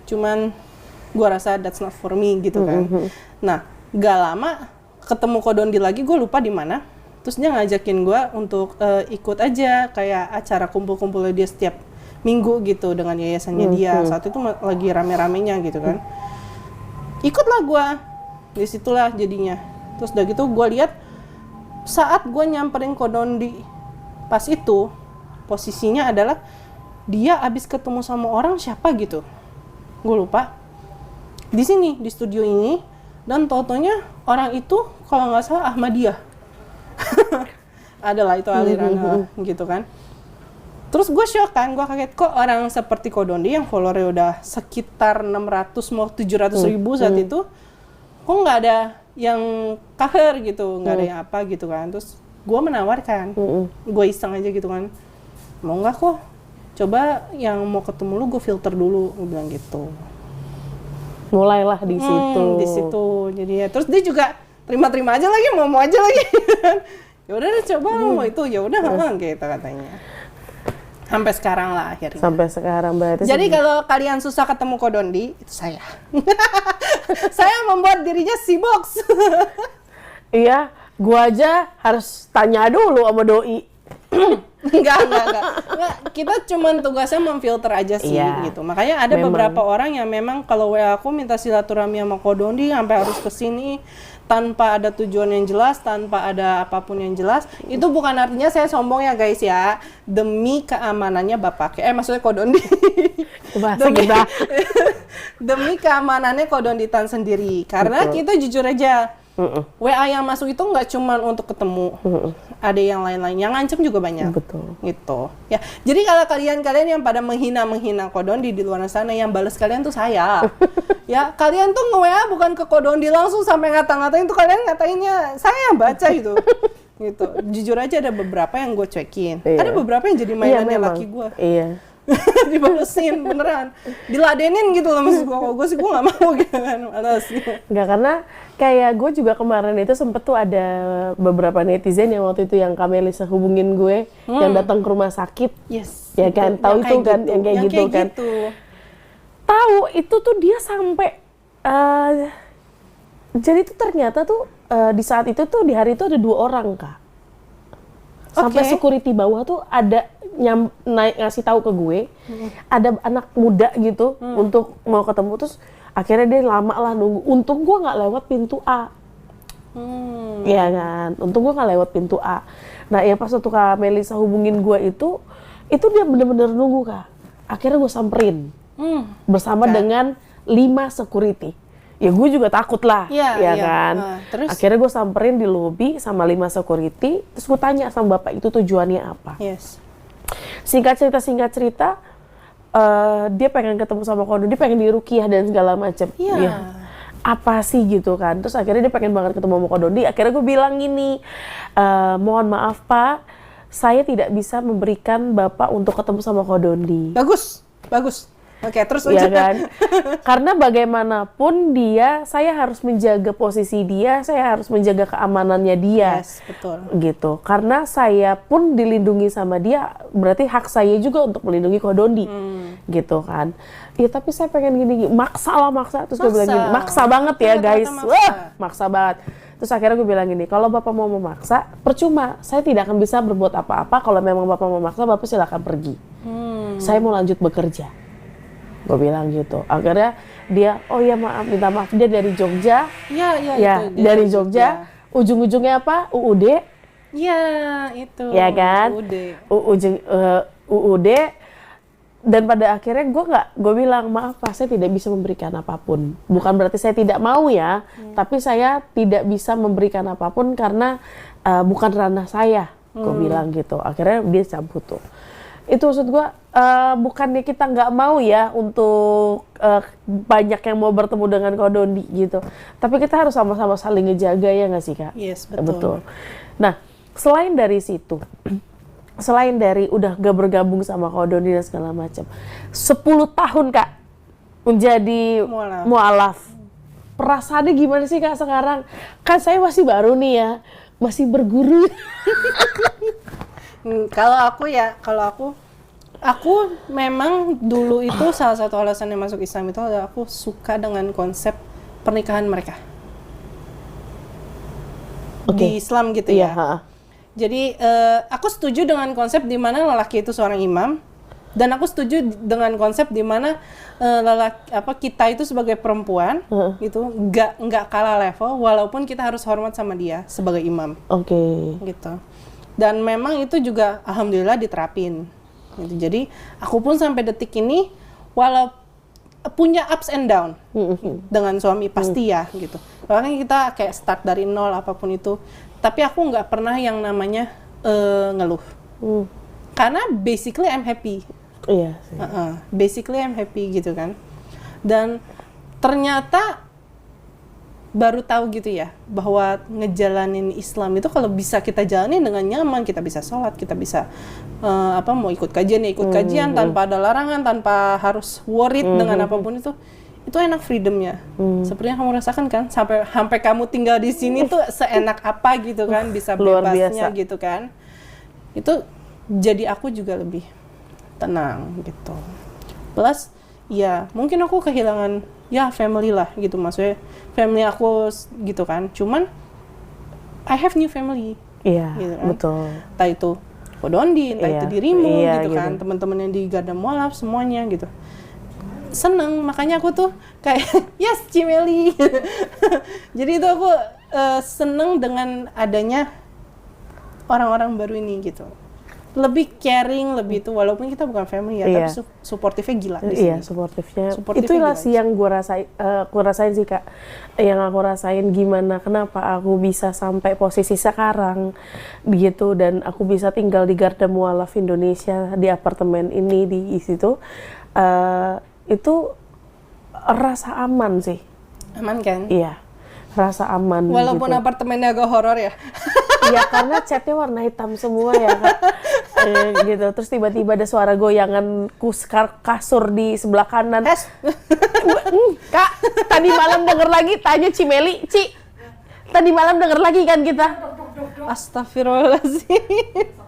Cuman gue rasa that's not for me gitu kan. Nah, gak lama ketemu Kodondi lagi, gue lupa di mana. Terus dia ngajakin gue untuk ikut aja kayak acara kumpul-kumpulnya dia setiap minggu gitu dengan yayasannya dia. Saat itu lagi rame-ramenya gitu kan. Ikutlah gue. Disitulah jadinya. Terus udah gitu gue lihat saat gue nyamperin Kodondi pas itu posisinya adalah dia abis ketemu sama orang siapa gitu, gue lupa, di sini di studio ini, dan totonya orang itu kalau nggak salah Ahmadiyah. Adalah itu aliran gitu kan. Terus gue shock kan, gue kaget kok orang seperti Kodondi yang followernya udah sekitar 600 mau 700 ribu saat itu, kok nggak ada yang cover gitu, nggak ada yang apa gitu kan. Terus gue menawarkan, gue iseng aja gitu kan, mau nggak kok, coba yang mau ketemu lu gue filter dulu, gue bilang gitu. Mulailah di situ. Di situ, jadi ya. Terus dia juga terima-terima aja lagi, mau aja lagi. Ya udah deh, coba lu mau itu, ya udah gitu katanya. Sampai sekarang lah akhirnya. Sampai sekarang berarti. Jadi kalau kalian susah ketemu Kodondi, itu saya. Saya membuat dirinya Sibox. Iya, gua aja harus tanya dulu sama doi. Enggak. Kita cuman tugasnya memfilter aja sih gitu. Makanya ada beberapa orang yang memang kalau WA aku minta silaturahmi sama Kodondi sampai harus kesini tanpa ada tujuan yang jelas, tanpa ada apapun yang jelas. Itu bukan artinya saya sombong ya guys ya. Demi keamanannya Bapak. Maksudnya Kodondi. Demi keamanannya Kodonditan sendiri. Karena kita jujur aja, WA yang masuk itu nggak cuma untuk ketemu, ada yang lain-lain, yang ngancem juga banyak. Betul. Gitu. Ya, jadi kalau kalian yang pada menghina Kodondi di luar sana, yang balas kalian tuh saya. Ya, kalian tuh nge-WA bukan ke Kodondi langsung sampai ngata-ngatain tuh, kalian ngatainnya saya yang baca gitu. Gitu. Jujur aja ada beberapa yang gue cuekin. Ada beberapa yang jadi mainannya laki gue. Iya. Dibalesin beneran, diladenin gitu loh maksud gue. Kalau gue sih gue nggak mau gitu kan, malas. Nggak, karena kayak gue juga kemarin itu sempet tuh ada beberapa netizen yang waktu itu yang Kamelisa hubungin gue, yang datang ke rumah sakit. Yes. Ya kan, tahu itu kan, yang kayak gitu kan. Tahu itu tuh dia sampai jadi tuh ternyata tuh di saat itu tuh di hari itu ada 2 orang Kak. Sampai security bawah tuh ada naik ngasih tahu ke gue, ada anak muda gitu untuk mau ketemu, terus akhirnya dia lama lah nunggu. Untung gue nggak lewat pintu A, ya kan? Untung gue nggak lewat pintu A. Nah ya pas waktu Kak Melisa hubungin gue itu dia bener-bener nunggu Kak. Akhirnya gue samperin bersama dengan 5 security. Ya gue juga takut lah, kan. Terus? Akhirnya gue samperin di lobi sama 5 security, terus gue tanya sama bapak itu tujuannya apa. Yes. Singkat cerita, dia pengen ketemu sama Kodondi, dia pengen diruqyah dan segala macam. Ya, apa sih gitu kan. Terus akhirnya dia pengen banget ketemu sama Kodondi. Akhirnya gue bilang gini, mohon maaf Pak, saya tidak bisa memberikan Bapak untuk ketemu sama Kodondi. Bagus. Oke, terus ya kan? Karena bagaimanapun saya harus menjaga posisi dia, saya harus menjaga keamanannya dia. Yes, betul. Gitu. Karena saya pun dilindungi sama dia, berarti hak saya juga untuk melindungi Kodondi. Gitu kan. Ya tapi saya pengen gini, maksa. Terus gue bilang gini, maksa banget ya guys. Maksa banget. Terus akhirnya gue bilang gini, kalau Bapak mau memaksa, percuma. Saya tidak akan bisa berbuat apa-apa. Kalau memang Bapak memaksa, Bapak silakan pergi. Saya mau lanjut bekerja. Gue bilang gitu. Akhirnya dia, oh ya maaf, minta maaf, dia dari Jogja. Iya, itu. Dari Jogja. Ujung-ujungnya apa? UUD. Iya, itu. Ya kan? UUD. Dan pada akhirnya gue bilang, maaf Pak, saya tidak bisa memberikan apapun. Bukan berarti saya tidak mau ya, tapi saya tidak bisa memberikan apapun karena bukan ranah saya. Gue bilang gitu. Akhirnya dia cabut tuh. Itu maksud gue, bukannya kita nggak mau ya untuk banyak yang mau bertemu dengan Kodondi gitu. Tapi kita harus sama-sama saling ngejaga ya nggak sih Kak? Yes, betul. Nah, selain dari situ, selain dari udah gak bergabung sama Kodondi dan segala macam, 10 tahun Kak menjadi mualaf. Perasaannya gimana sih Kak sekarang? Kan saya masih baru nih ya, masih berguru. Kalau aku memang dulu itu salah satu alasan yang masuk Islam itu adalah aku suka dengan konsep pernikahan mereka. Di Islam gitu ya. Jadi aku setuju dengan konsep di mana lelaki itu seorang imam, dan aku setuju dengan konsep di mana kita itu sebagai perempuan gitu nggak kalah level, walaupun kita harus hormat sama dia sebagai imam. Gitu. Dan memang itu juga alhamdulillah diterapin. Gitu. Jadi aku pun sampai detik ini walau punya ups and down dengan suami pasti ya gitu. Makanya kita kayak start dari nol apapun itu. Tapi aku nggak pernah yang namanya ngeluh. Karena basically I'm happy. Iya sih. Basically I'm happy gitu kan. Dan ternyata baru tahu gitu ya, bahwa ngejalanin Islam itu kalau bisa kita jalanin dengan nyaman, kita bisa sholat, kita bisa mau ikut kajian ya ikut kajian tanpa ada larangan, tanpa harus worried dengan apapun itu enak freedomnya. Seperti yang kamu rasakan kan, sampai kamu tinggal di sini tuh seenak apa gitu kan, bisa bebasnya gitu kan. Itu jadi aku juga lebih tenang gitu. Plus ya mungkin aku kehilangan ya family lah gitu, maksudnya family aku gitu kan. Cuman I have new family. Iya, gitu kan. betul. Entah itu Kodondi, entah itu dirimu gitu kan, gitu. teman-teman yang di Garda Mualaf semuanya gitu. Seneng, makanya aku tuh kayak yes Cimeli. Jadi itu aku seneng dengan adanya orang-orang baru ini gitu. Lebih caring, lebih itu, walaupun kita bukan family ya, tapi supportive-nya gila di sini. Iya, supportive-nya. Itulah sih yang gue rasain sih Kak. Yang aku rasain gimana, kenapa aku bisa sampai posisi sekarang gitu, dan aku bisa tinggal di Garda Mualaf Indonesia, di apartemen ini, di situ. Itu rasa aman sih. Aman kan? Iya, rasa aman. Walaupun gitu. apartemennya agak horor ya. Iya, karena catnya warna hitam semua ya Kak. Gitu. Terus tiba-tiba ada suara goyangan kasur di sebelah kanan. Kak, tadi malam denger lagi, tanya Cimeli, Ci. Tadi malam denger lagi kan kita. Astagfirullahaladzim.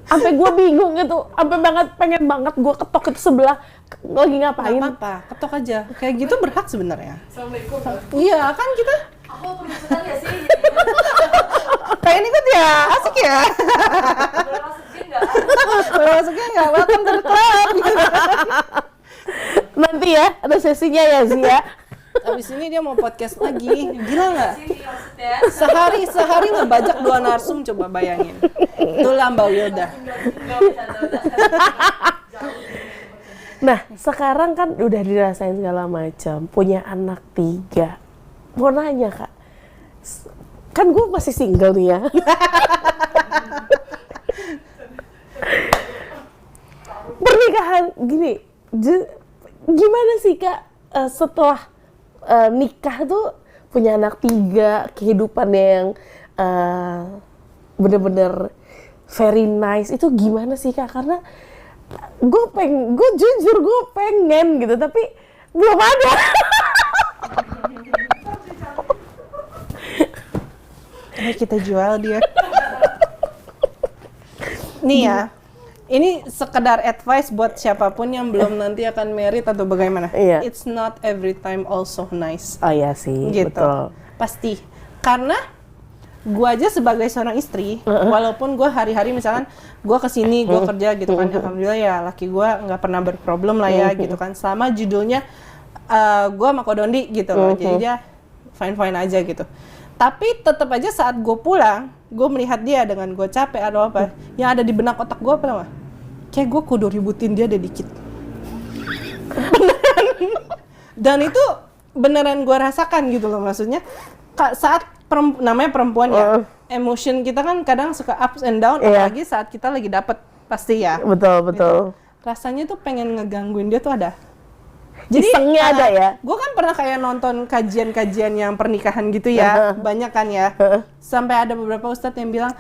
Sampai gue bingung gitu, sampai pengen banget gue ketok itu sebelah lagi ngapain. Nggak apa-apa, ketok aja. Kayak gitu berhak sebenarnya. Assalamualaikum. Iya kan kita. Aku pergi ya sih. Pengen ikut ya, asik ya. Boleh masuk gym nggak? Boleh masuk gym nggak? Welcome to the club. Nanti ya, ada sesinya ya Zia. Abis ini dia mau podcast lagi, gila nggak? Sini maksudnya. Sehari ngebajak 2 narsum, coba bayangin. Itulah Mbak Wilda. Nggak bisa. Nah, sekarang kan udah dirasain segala macam, punya anak 3. Mau nanya Kak, kan gue masih single nih ya. Pernikahan gini, gimana sih Kak setelah nikah tuh punya anak 3, kehidupannya yang bener-bener very nice, itu gimana sih Kak? Karena gue jujur gue pengen gitu, tapi belum ada. Kita jual dia. Nih ya, ini sekedar advice buat siapapun yang belum nanti akan married atau bagaimana. Iya. It's not every time also nice. Oh iya sih, Gitu. betul. Pasti. Karena gue aja sebagai seorang istri, walaupun gue hari-hari misalkan gue kesini, gue kerja gitu kan, alhamdulillah ya laki gue nggak pernah berproblem lah ya gitu kan. Sama judulnya gue sama Kodondi gitu loh, jadi dia fine-fine aja gitu. Tapi tetap aja saat gue pulang, gue melihat dia dengan gue capek atau apa, yang ada di benak otak gue apa tau gak? Kayak gue kudu ributin dia deh dikit. Dan itu beneran gue rasakan gitu loh, maksudnya saat namanya perempuan ya, emotion kita kan kadang suka ups and down, apalagi saat kita lagi dapet, pasti ya. Betul. Gitu. Rasanya tuh pengen ngegangguin dia tuh ada. Jadi isengnya ada ya. Gue kan pernah kayak nonton kajian-kajian yang pernikahan gitu ya, banyak kan ya. Sampai ada beberapa ustadz yang bilang,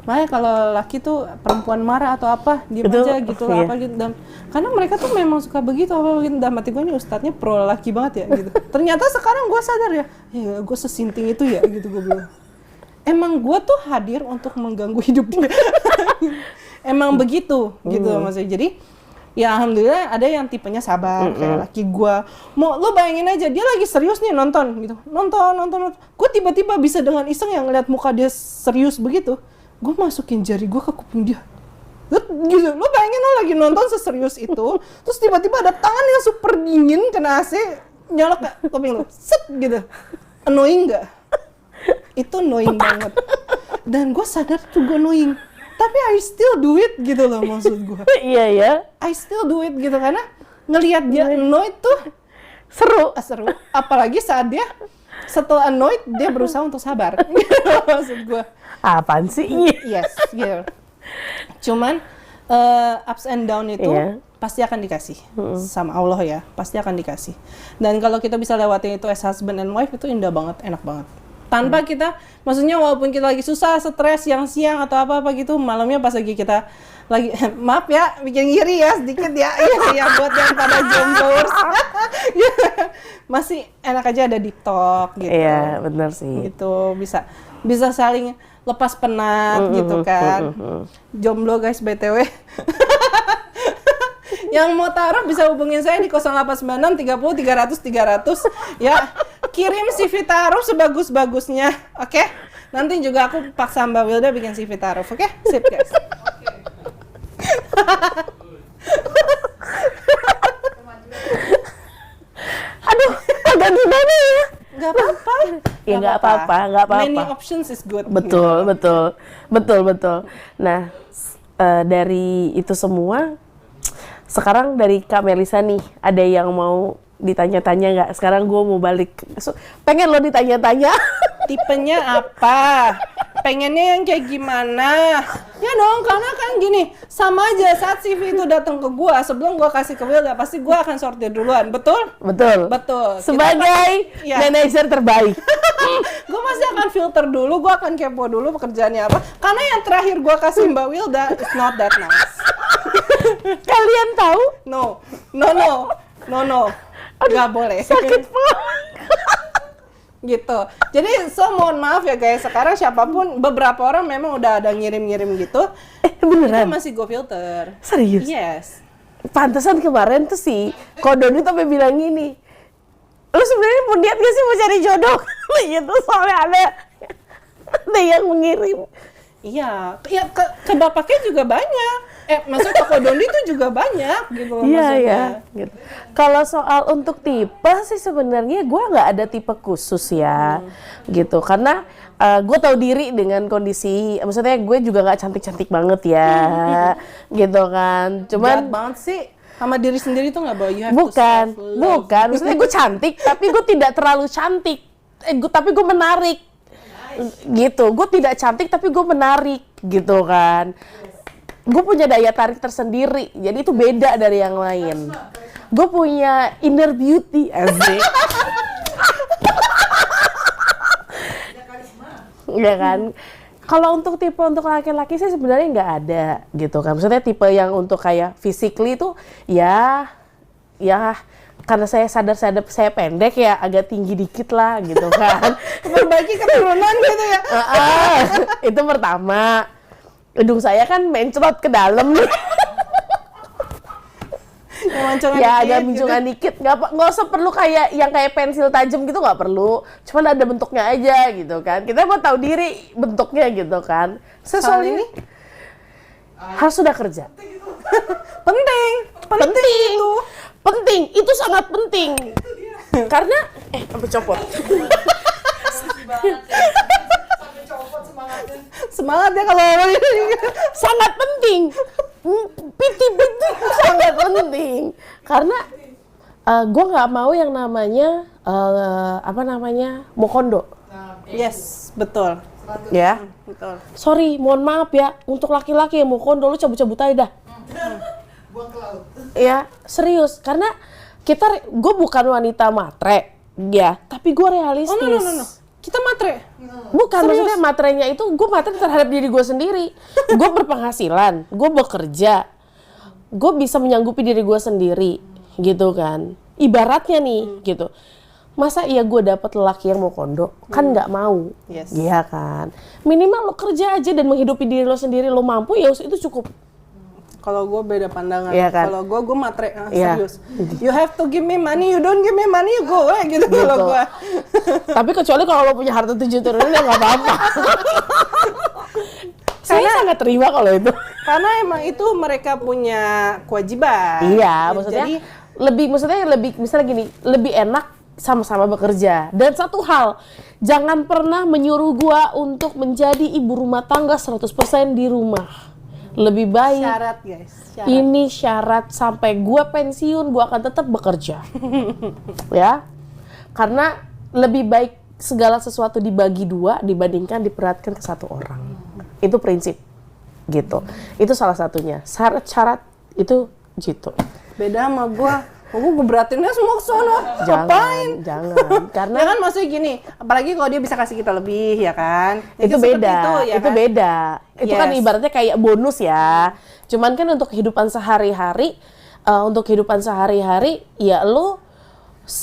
Maya kalau laki tuh perempuan marah atau apa, diem aja gitu lah, apa gitu. Dan karena mereka tuh memang suka begitu, apa gitu. Dan mati gue nih ustadznya pro laki banget ya gitu. Ternyata sekarang gue sadar ya gue sesinting itu ya gitu gue bilang. Emang gue tuh hadir untuk mengganggu hidup dia. Emang begitu gitu maksudnya. Jadi ya alhamdulillah ada yang tipenya sabar kayak laki gue. Mau lo bayangin aja dia lagi serius nih nonton gitu. Nonton. Gue tiba-tiba bisa dengan iseng yang ngeliat muka dia serius begitu. Gue masukin jari gue ke kuping dia. Gitu. Lo bayangin lo lagi nonton seserius itu, terus tiba-tiba ada tangan yang super dingin kena AC nyolok ke kuping lo. Set gitu. Annoying nggak? Itu annoying banget. Dan gue sadar tuh gue annoying. Tapi I still do it gitu loh maksud gue. Iya ya. I still do it gitu karena ngelihat dia annoyed tuh Seru. seru. Apalagi saat dia setelah annoyed dia berusaha untuk sabar. Gitu maksud gue. Apaan sih? Yes, gitu. Cuman ups and down itu Iya. pasti akan dikasih sama Allah ya, pasti akan dikasih. Dan kalau kita bisa lewatin itu as husband and wife itu indah banget, enak banget. Tanpa kita, maksudnya walaupun kita lagi susah, stres, siang-siang atau apa-apa gitu, malamnya pas lagi kita lagi, maaf ya, bikin ngiri ya sedikit ya, ya buat yang pada jomblos. Masih enak aja ada deep talk gitu. Iya, benar sih. Gitu, bisa saling lepas penat gitu kan. Jomblo guys BTW. Yang mau taruh bisa hubungin saya di 0896 30 300 300 ya. Kirim CV taruh sebagus-bagusnya, oke? Nanti juga aku paksa Mbak Wilda bikin CV taruh, oke? Sip guys. Aduh, agak gimana ya? Gak apa-apa. Ya nggak apa-apa, nggak apa-apa. Many options is good. Betul, betul. Nah, dari itu semua, sekarang dari Kak Melisa nih, ada yang mau ditanya-tanya nggak? Sekarang gue mau balik, pengen lo ditanya-tanya. Tipenya apa? Pengennya yang kayak gimana? Ya dong, karena kan gini, sama aja saat CV itu datang ke gua, sebelum gua kasih ke Wilda, pasti gua akan sortir duluan, betul? Betul. Betul. Sebagai Iya. manajer terbaik. Gue pasti akan filter dulu, gue akan kepo dulu pekerjaannya apa. Karena yang terakhir gue kasih Mbak Wilda, it's not that nice. Kalian tahu? No. Nggak boleh. Sakit banget. Gitu. Jadi, mohon maaf ya guys, sekarang siapapun, beberapa orang memang udah ada ngirim-ngirim gitu. Itu Beneran? masih gue filter. Serius? Yes. Pantesan kemarin tuh si Kodoni tuh sampai bilang gini, lu sebenarnya mau niat gak sih mau cari jodoh? Gitu, soalnya ada yang mengirim. Iya, ya ke bapaknya juga banyak. Maksudnya ke Kodoni tuh juga banyak gitu loh Iya, maksudnya. ya. Gitu. Kalau soal untuk tipe sih sebenarnya gue nggak ada tipe khusus ya, gitu. Karena gue tahu diri dengan kondisi, maksudnya gue juga nggak cantik-cantik banget ya, gitu kan. Cuman Jahat banget sih. Sama diri sendiri tuh nggak bawa, you have to bukan, self-love. maksudnya gue cantik, tapi gue tidak terlalu cantik. Tapi gue menarik, gitu. Gue tidak cantik, tapi gue menarik, gitu kan. Gue punya daya tarik tersendiri, jadi itu beda dari yang lain. Gue punya inner beauty, asik. Ya kan? Kalau untuk tipe untuk laki-laki sih sebenarnya nggak ada gitu kan. Maksudnya tipe yang untuk kayak physically itu ya karena saya sadar saya pendek ya agak tinggi dikit lah gitu kan. Perbaiki keturunan gitu ya. Itu pertama. Hidung saya kan mencrot ke dalam nih. Ya agak mincungan dikit, nggak usah perlu kayak yang kayak pensil tajam gitu, nggak perlu, cuman ada bentuknya aja gitu kan. Kita mau tahu diri bentuknya gitu kan. Soal ini harus sudah kerja. penting itu sangat penting karena sampai copot. Semangat ya kalau orang ini. Sangat penting. Piti sangat penting karena gue nggak mau yang namanya mokondo. Yes, betul. Ya, Betul. sorry, mohon maaf ya untuk laki-laki yang mokondo lu cabut-cabut aja dah. Ya, serius karena gue bukan wanita matre ya, tapi gue realistis. No. Kita matre. Bukan, Serius? maksudnya materainya itu gue materi terhadap diri gue sendiri. Gue berpenghasilan, gue bekerja, gue bisa menyanggupi diri gue sendiri, gitu kan. Ibaratnya nih, gitu. Masa iya gue dapet lelaki yang mau kondo? Kan nggak mau, Yes. iya kan. Minimal lo kerja aja dan menghidupi diri lo sendiri, lo mampu ya itu cukup. Kalau gue beda pandangan. Iya kan? Kalau gue matre, Iya. serius. You have to give me money, you don't give me money, you go away gitu kalau gue. Tapi kecuali kalau lo punya harta 7 triliun ya nggak apa-apa. Saya sangat terima kalau itu. Karena emang itu mereka punya kewajiban. Iya, maksudnya Jadi, lebih misalnya gini, lebih enak sama-sama bekerja. Dan satu hal, jangan pernah menyuruh gua untuk menjadi ibu rumah tangga 100% di rumah. Lebih baik syarat guys. Syarat. ini syarat sampai gua pensiun gua akan tetap bekerja. Ya. Karena lebih baik segala sesuatu dibagi 2 dibandingkan diperhatikan ke 1 orang. Itu prinsip gitu. Itu salah satunya. Syarat-syarat itu gitu. Beda sama gue beratinnya semua ke sono. Ngapain? Jangan. Karena Ya kan maksudnya gini, apalagi kalau dia bisa kasih kita lebih ya kan. itu Jadi seperti beda, ya itu kan? beda. Itu kan Yes. ibaratnya kayak bonus ya. Cuman kan untuk kehidupan sehari-hari, ya lo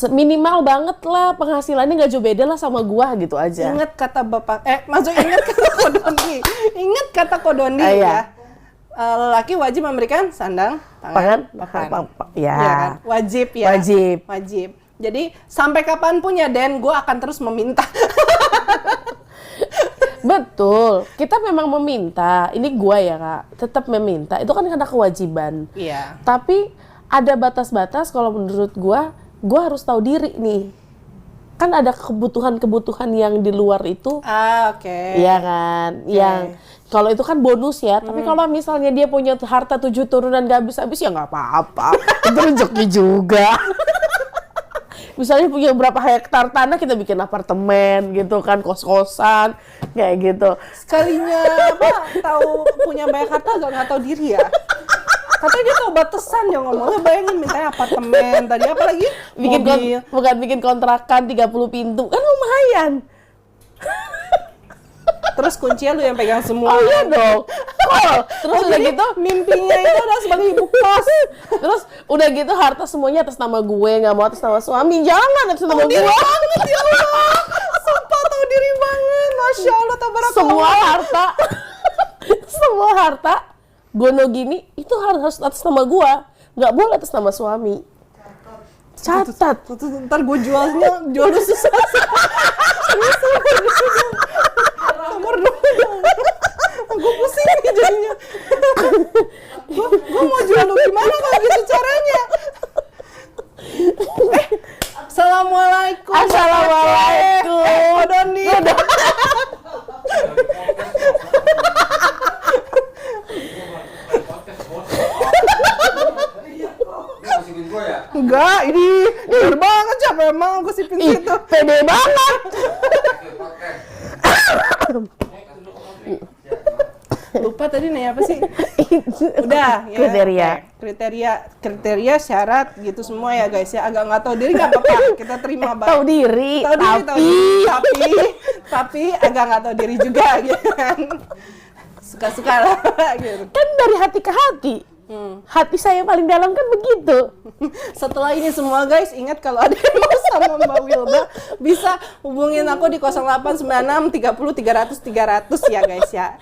minimal banget lah penghasilannya nggak jauh beda lah sama gua gitu aja. Ingat kata bapak, ingat kata Kodondi. Ingat kata Kodondi Iya. ya. Lelaki wajib memberikan sandang, tangan, papan. Ya. Iya kan? Wajib ya. Wajib. Jadi sampai kapanpun ya Den, gue akan terus meminta. Betul. Kita memang meminta. Ini gua ya Kak, tetap meminta. Itu kan karena kewajiban. Iya. Tapi ada batas-batas kalau menurut gua harus tahu diri nih. Kan ada kebutuhan-kebutuhan yang di luar itu. Oke. Iya kan? Yang kalau itu kan bonus ya. Tapi kalau misalnya dia punya harta 7 turunan gak habis-habis ya nggak apa-apa. Itu rezeki juga. Misalnya punya berapa hektar tanah kita bikin apartemen gitu kan, kos-kosan kayak gitu. Sekalinya tahu punya banyak harta nggak tahu diri ya. Katanya dia tahu batasan ya ngomongnya, bayangin mintanya apartemen tadi apalagi mobil. Bukan bikin kontrakan 30 pintu kan lumayan. Terus kuncinya lu yang pegang semua. Oh iya dong. Terus udah jadi gitu mimpinya itu adalah sebagai ibu kos. terus udah gitu harta semuanya atas nama gue, nggak mau atas nama suami. Jangan atas nama Tahu diri gue. banget ya Allah. Sumpah tahu diri banget. Masya Allah tabarakallah. Semua harta gono gini itu harus atas nama gue, nggak boleh atas nama suami. Catat. Ntar gue jual lu susah. Nomor 2. Gue pusing nih jadinya. Gue mau jual lu gimana kalau gitu caranya? Assalamualaikum. Assalamualaikum. Kodondi. Enggak, ini bener banget siapa emang aku sipin situ. Pede banget. Lupa tadi nanya apa sih? Udah ya. Kriteria syarat gitu semua ya guys ya. Agak nggak tahu diri nggak apa-apa, kita terima Tahu diri, tapi agak nggak tahu diri juga gitu kan. Suka-suka lah gitu. kan dari hati ke hati. Hati saya paling dalam kan begitu. Setelah ini semua guys, ingat kalau ada yang mau sama Mbak Wilda bisa hubungin aku di 0896 30 300 300 ya guys ya.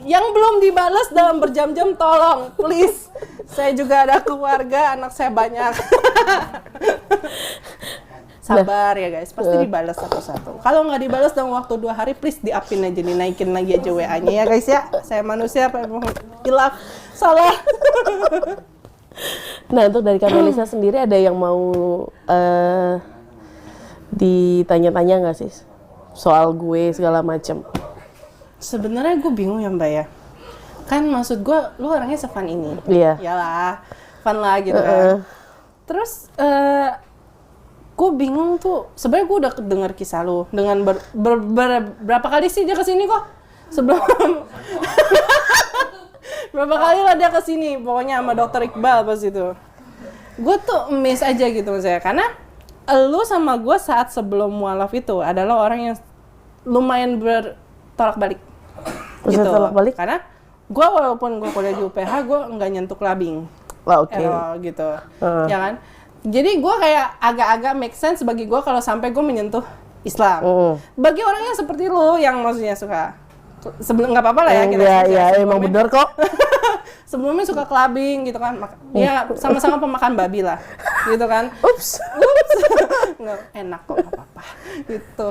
Yang belum dibalas dalam berjam-jam tolong please. Saya juga ada keluarga, anak saya banyak. Sabar ya guys, pasti dibalas satu-satu. Kalau nggak dibalas dalam waktu 2 hari, please di-upin aja, dinaikin lagi aja WA-nya ya guys ya. Saya manusia, hilaf, salah. Nah, untuk dari Kak Melisa sendiri ada yang mau ditanya-tanya nggak sih soal gue segala macam? Sebenarnya gue bingung ya Mbak ya. Kan maksud gue, lu orangnya se-fun ini. Iya. Yalah, fun lah gitu kan. Terus gue bingung tuh, sebenarnya gue udah dengar kisah lu dengan berapa kali sih dia kesini kok? Sebelum berapa kali lah dia kesini, pokoknya sama Dokter Iqbal pas itu. Gue tuh miss aja gitu maksudnya, karena lu sama gue saat sebelum mualaf itu adalah orang yang lumayan bertolak balik. Gitu. Tolak balik? Karena gue walaupun gue kuliah di UPH, gue nggak nyentuh clubbing. Oke. Gitu. Ya kan? Jadi gue kayak agak-agak make sense bagi gue kalau sampai gue menyentuh Islam. Bagi orang yang seperti lu yang maksudnya suka sebelum nggak apa-apa lah ya kita. Iya, emang bener kok. Sebelumnya suka clubbing gitu kan. Ya sama-sama pemakan babi lah. Gitu kan. Ups. Nggak enak kok, nggak apa-apa. Gitu.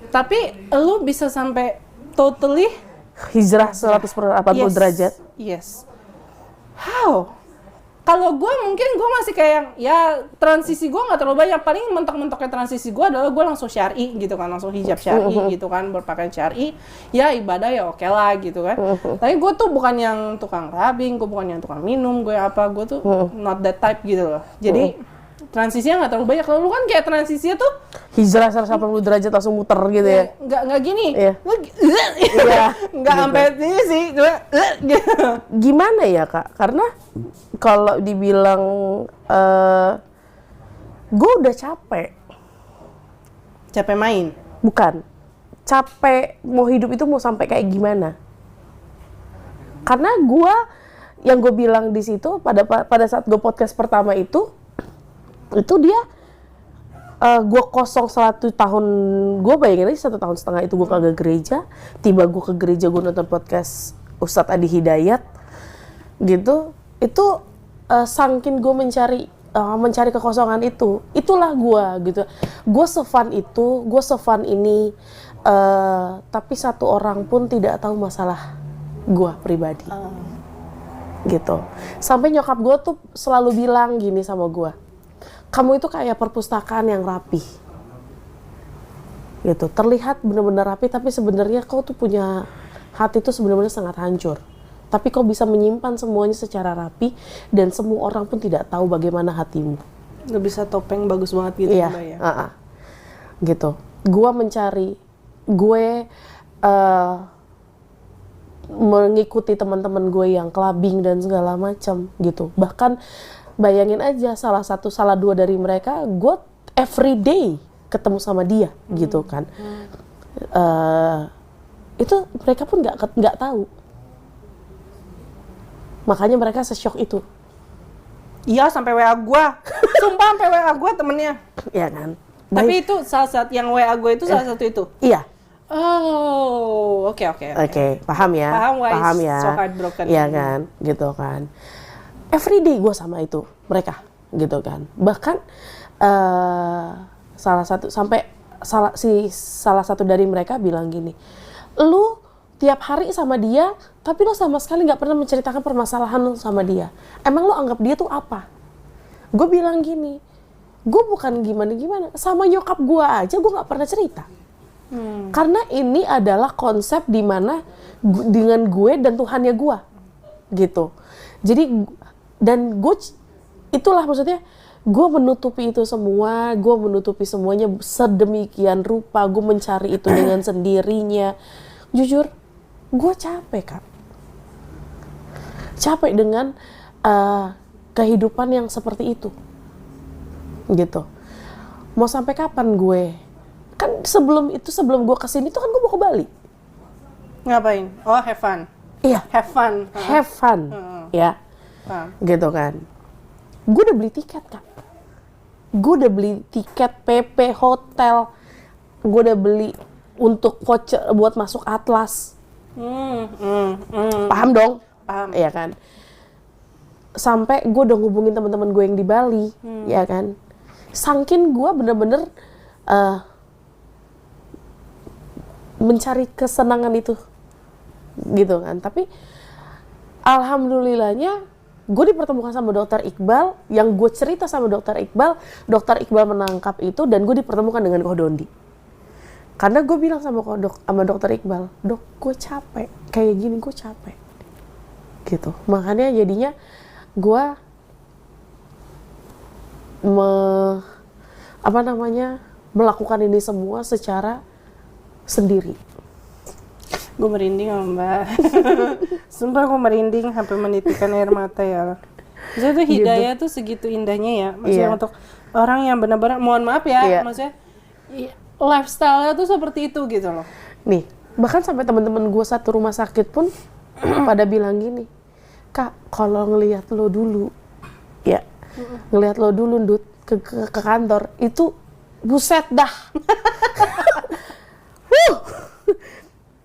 Tapi lu bisa sampai totally Hijrah 180 derajat. Yes. How? Kalau gue mungkin gue masih kayak ya transisi gue nggak terlalu banyak, paling mentok-mentoknya transisi gue adalah gue langsung syar'i gitu kan, langsung hijab syar'i gitu kan, berpakaian syar'i, ya ibadah ya oke lah gitu kan. Tapi gue tuh bukan yang tukang clubbing, gue bukan yang tukang minum, gue tuh not that type gitu loh. Jadi transisinya nggak terlalu banyak. Kalau lu kan kayak transisinya tuh Hijrah 180 derajat langsung muter gitu ya. nggak gini. Iya. Iya. Nggak Gitu. sampai ini sih, cuma gitu. Gimana ya Kak? Karena kalau dibilang gue udah capek. Capek main. Bukan. Capek mau hidup itu mau sampai kayak gimana? Karena yang gue bilang di situ pada saat gue podcast pertama itu dia gue kosong 1 tahun, gue bayangin aja 1,5 tahun itu gue kagak gereja. Tiba gue ke gereja, gue nonton podcast Ustadz Adi Hidayat gitu. Itu sangkin gue mencari kekosongan itu, itulah gue gitu. Gue se-fun itu, gue se-fun ini, tapi satu orang pun tidak tahu masalah gue pribadi, gitu. Sampai nyokap gue tuh selalu bilang gini sama gue, kamu itu kayak perpustakaan yang rapi, gitu. Terlihat benar-benar rapi, tapi sebenarnya kau tuh punya hati tuh sebenarnya sangat hancur. Tapi kau bisa menyimpan semuanya secara rapi dan semua orang pun tidak tahu bagaimana hatimu. Lu bisa topeng bagus banget gitu, Iya, Mbak ya. Gitu. Gue mengikuti teman-teman gue yang clubbing dan segala macam gitu. Bahkan bayangin aja salah 2 dari mereka, gue everyday ketemu sama dia gitu kan. Itu mereka pun nggak tahu. Makanya mereka se-shock itu. Iya, sampai WA gua. Sumpah sampai WA gua temennya. Iya kan? Tapi itu salah satu yang WA gua itu salah satu itu. Iya. Oh, oke. Oke, paham ya? Paham ya? so heartbroken. Iya kan? Gitu kan. Everyday gue sama itu, mereka. Gitu kan. Bahkan salah satu dari mereka bilang gini, lu tiap hari sama dia, tapi lo sama sekali nggak pernah menceritakan permasalahan lo sama dia. Emang lo anggap dia tuh apa? Gue bilang gini, gue bukan gimana-gimana. Sama nyokap gue aja gue nggak pernah cerita. Karena ini adalah konsep dimana dengan gue dan Tuhannya gue. Gitu. Jadi, dan gue, itulah maksudnya, gue menutupi itu semua, gue menutupi semuanya sedemikian rupa, gue mencari itu dengan sendirinya. Jujur, gue capek Kak. Capek dengan kehidupan yang seperti itu. Gitu. Mau sampai kapan gue? Kan sebelum gue kesini tuh kan gue mau ke Bali. Ngapain? Oh, have fun. Iya. Have fun. Have fun. Ya. Gitu kan. Gue udah beli tiket Kak. Gue udah beli tiket PP, hotel. Gue udah beli untuk voucher buat masuk Atlas. Paham dong? Paham. Iya kan? Sampai gue udah ngubungin teman-teman gue yang di Bali, ya kan? Sangkin gue bener-bener mencari kesenangan itu, gitu kan? Tapi alhamdulillahnya gue dipertemukan sama Dokter Iqbal, yang gue cerita sama Dokter Iqbal menangkap itu, dan gue dipertemukan dengan Ko Dondi. Karena gue bilang sama Dokter Iqbal, dok, gue capek, kayak gini gue capek, gitu. Makanya jadinya gue melakukan ini semua secara sendiri. Gue merinding sama Mbak. Sumpah gue merinding sampai menitikan air mata ya. Maksudnya tuh hidayah tuh segitu indahnya ya. Maksudnya untuk orang yang benar-benar, mohon maaf ya, maksudnya lifestyle-nya tuh seperti itu gitu loh. Nih, bahkan sampai teman-teman gue satu rumah sakit pun pada bilang gini, Kak, kalau ngelihat lo dulu, ya, ngelihat lo dulu, Dut, ke kantor, itu buset dah.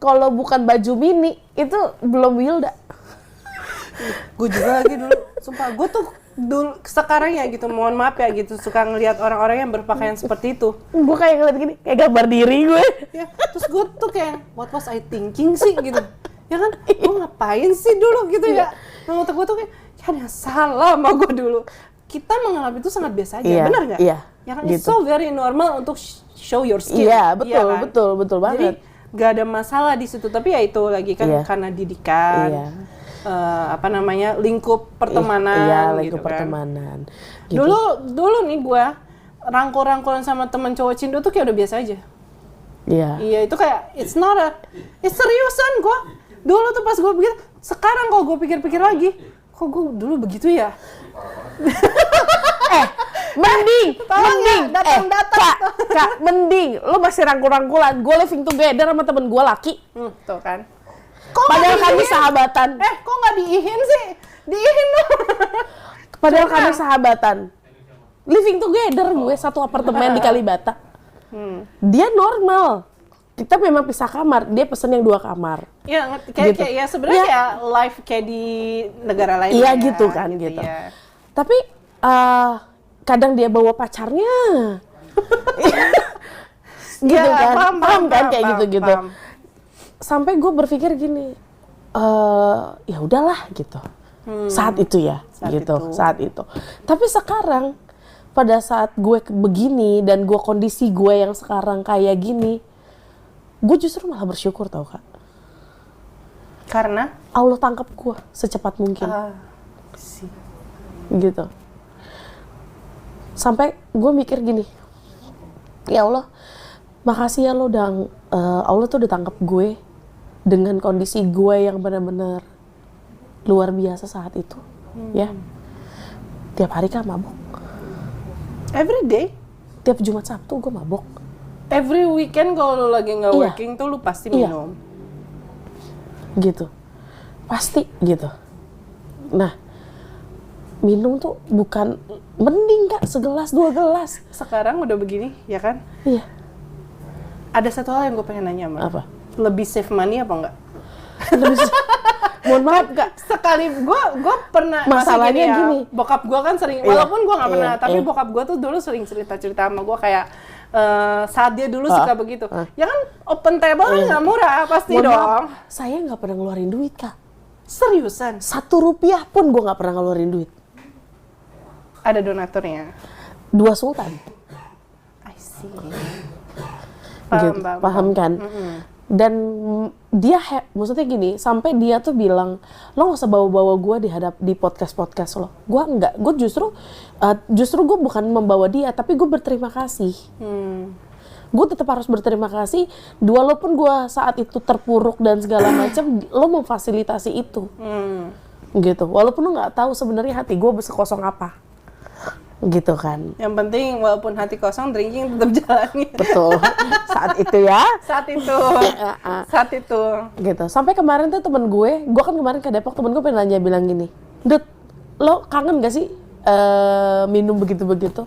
Kalau bukan baju mini, itu belum Wilda. Gue juga lagi dulu, sumpah, gue tuh dulu, sekarang ya gitu, mohon maaf ya gitu, suka ngelihat orang-orang yang berpakaian seperti itu. Gue kayak ngeliat gini, kayak gambar diri gue. Ya, terus gue tuh kayak, what was I thinking sih gitu. Ya kan, gue ngapain sih dulu gitu ya. Nah, otak gue tuh kayak, ada salah sama gue dulu. Kita mengalami itu sangat biasa aja, benar nggak? Iya. Ya kan, Gitu. it's so very normal untuk show your skill. Iya, betul, kan? betul banget. Jadi, gak ada masalah di situ, tapi ya itu lagi kan karena didikan. Iya. apa namanya, lingkup pertemanan. Iya, lingkup gitu kan. pertemanan. Gitu. Dulu nih gue rangkul-rangkulan sama temen cowok Cindo tuh kayak udah biasa aja. Iya. Iya, itu kayak it's seriusan gue. Dulu tuh pas gue begitu, sekarang kalau gue pikir-pikir lagi, kok gue dulu begitu ya? Mending, datang. Kak, mending lo masih rangkul-rangkulan, gue living together sama temen gue laki. Tuh kan. Kok Padahal nggak kami diihin? sahabatan. Kok nggak diihin sih? Diihin dong. Padahal kami sahabatan. Living together gue satu apartemen di Kalibata. Dia normal. Kita memang pisah kamar, dia pesen yang 2 kamar. Ya, kayak Gitu. ya sebenarnya Iya. kayak live kayak di negara lain. Iya ya, gitu kan, gitu. Ya. Tapi kadang dia bawa pacarnya. Gitu Ya, kan, paham kan kayak paham, gitu-gitu. paham. Sampai gue berpikir gini, ya udahlah gitu. Saat itu ya, saat itu. Tapi sekarang pada saat gue begini dan gue kondisi gue yang sekarang kayak gini, gue justru malah bersyukur tau Kak. Karena Allah tangkap gue secepat mungkin, sih. gitu. Sampai gue mikir gini, ya Allah, makasih ya lo udah, Allah tuh udah tangkap gue dengan kondisi gue yang benar-benar luar biasa saat itu, ya. Tiap hari kan mabok, Every day, tiap Jumat Sabtu gue mabok. every weekend kalau lu lagi nggak Iya. working tuh lu pasti Iya. minum. Gitu, pasti gitu. Nah, minum tuh bukan mending Kak, segelas 2 gelas. Sekarang udah begini, ya kan? Iya. Ada satu hal yang gue pengen nanya, Mbak. Apa? Lebih save money apa enggak? Mohon maaf Kak, Sekali gue pernah Masalahnya masih gini. bokap gue kan sering, Iya, walaupun gue nggak pernah, iya, tapi iya. bokap gue tuh dulu sering cerita sama gue kayak saat dia dulu suka begitu. Ya kan open table kan nggak murah pasti mohon dong. maaf, saya nggak pernah ngeluarin duit Kak. Seriusan? 1 rupiah pun gue nggak pernah ngeluarin duit. Ada donaturnya. 2 sultan. I see. Gitu, paham kan? Dan dia maksudnya gini, sampai dia tuh bilang, lo nggak usah bawa-bawa gue di podcast lo. Gue enggak, gue justru gue bukan membawa dia, tapi gue berterima kasih. Gue tetap harus berterima kasih, walaupun gue saat itu terpuruk dan segala macam, lo memfasilitasi itu, gitu. Walaupun lo nggak tahu sebenarnya hati gue sekosong apa, gitu kan. Yang penting walaupun hati kosong, drinking tetap jalani. Betul. Saat itu ya. Saat itu. Gitu. Sampai kemarin tuh temen gue kan kemarin ke Depok, temen gue pengen nanya bilang gini, Dut, lo kangen gak sih minum begitu-begitu?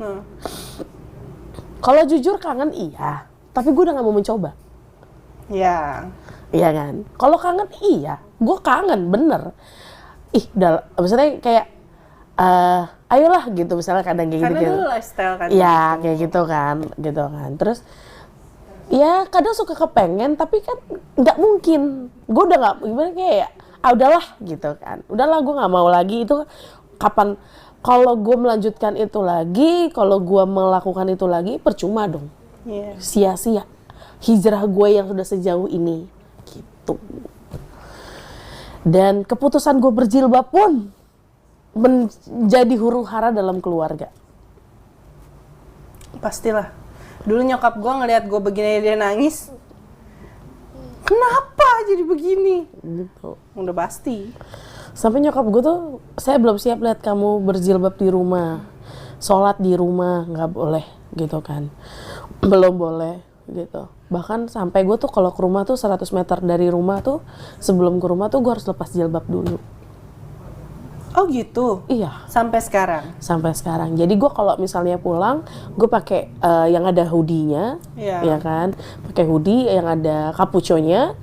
Kalau jujur kangen iya, tapi gue udah gak mau mencoba. Ya. Iya kan? Kalau kangen iya, gue kangen bener. Maksudnya kayak ayolah gitu misalnya kadang kayak Karena gitu. dulu lifestyle kan. Iya kayak gitu kan. Terus ya kadang suka kepengen tapi kan nggak mungkin. Gue udah nggak gimana kayak udahlah gitu kan. Udahlah gue nggak mau lagi itu kapan. Kalau gue melanjutkan itu lagi, kalau gue melakukan itu lagi percuma dong. Iya. Sia-sia hijrah gue yang sudah sejauh ini gitu. Dan keputusan gue berjilbab pun menjadi huru-hara dalam keluarga. Pastilah. Dulu nyokap gue ngelihat gue begini dia nangis. Kenapa jadi begini? Gitu. Udah pasti. Sampai nyokap gue tuh, saya belum siap lihat kamu berjilbab di rumah, sholat di rumah nggak boleh gitu kan, belum boleh gitu. Bahkan sampai gue tuh kalau ke rumah tuh 100 meter dari rumah tuh, sebelum ke rumah tuh gue harus lepas jilbab dulu. Oh gitu. Iya. Sampai sekarang. Sampai sekarang. Jadi gue kalau misalnya pulang, gue pakai yang ada hoodie-nya, ya kan, pakai hoodie yang ada kapuconya,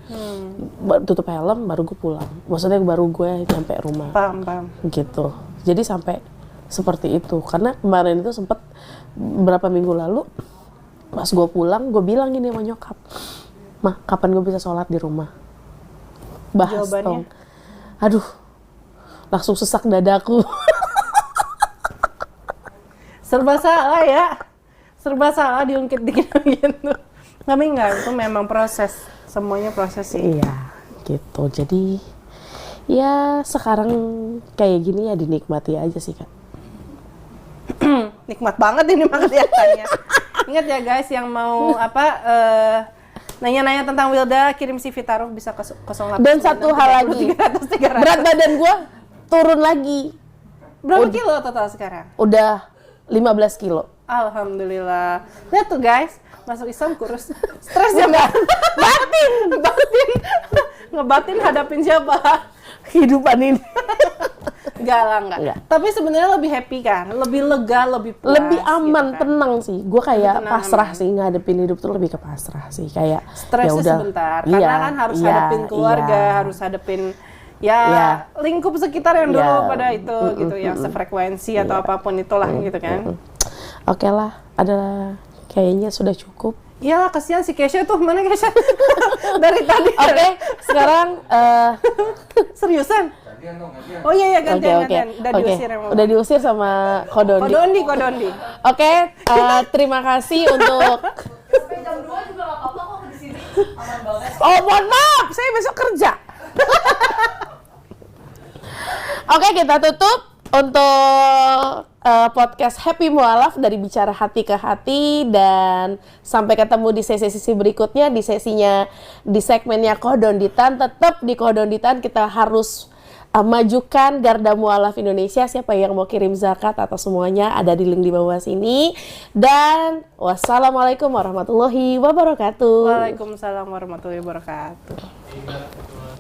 tutup helm, baru gue pulang. Maksudnya baru gue nyampe rumah. Paham. Gitu. Jadi sampai seperti itu. Karena kemarin itu sempet beberapa minggu lalu, pas gue pulang, gue bilang gini sama nyokap, "Ma, kapan gue bisa sholat di rumah?" Bahas Jawabannya? dong. Aduh, langsung sesak dadaku. Serba salah ya. Serba salah diungkit-dikit gitu. Tapi enggak, itu memang proses. Semuanya proses sih. Iya, gitu. Jadi Ya sekarang kayak gini ya dinikmati aja sih Kak. Nikmat banget ini mah kelihatannya. Ingat ya guys, yang mau nanya-nanya tentang Wilda, kirim CV taruh bisa ke 08. Dan satu hal lagi, 300. berat badan gue turun lagi. Berapa kilo total sekarang? Udah 15 kilo. Alhamdulillah. Lihat tuh guys, masuk Islam kurus. Stres ya Mbak? Batin. Ngebatin hadapin siapa? Kehidupan ini. Enggak lah, enggak. Tapi sebenarnya lebih happy kan? Lebih lega, lebih puas. Lebih aman, gitu kan? tenang sih. Gue kayak Tenang, pasrah aman. sih, ngadepin hidup tuh lebih ke pasrah sih. Kayak Stresnya yaudah, sebentar. Karena kan harus hadapin keluarga, harus hadapin lingkup sekitar yang dulu pada itu gitu, yang sefrekuensi atau apapun itulah gitu kan. Oke lah, ada kayaknya sudah cukup. Ya kasihan si Kesha tuh, mana Kesha? Dari tadi. Oke, sekarang Seriusan? Oh iya gantian. Udah Oke. diusir emang. Udah diusir sama Kodondi. Kodondi. Oke, terima kasih untuk Sampai jam 2 juga nggak apa-apa kok di sini. Aman banget. Oh, mohon maaf, saya besok kerja. Oke, kita tutup untuk podcast Happy Mualaf dari Bicara Hati ke Hati, dan sampai ketemu di sesi-sesi berikutnya, di sesinya di segmennya Kodonditan. Tetap di Kodonditan kita harus majukan Garda Mualaf Indonesia. Siapa yang mau kirim zakat atau semuanya ada di link di bawah sini. Dan wassalamualaikum warahmatullahi wabarakatuh. Waalaikumsalam warahmatullahi wabarakatuh.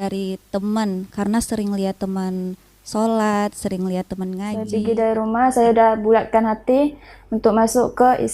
Dari teman, karena sering lihat teman sholat, sering lihat teman Saya ngaji. pergi dari rumah, saya udah bulatkan hati untuk masuk ke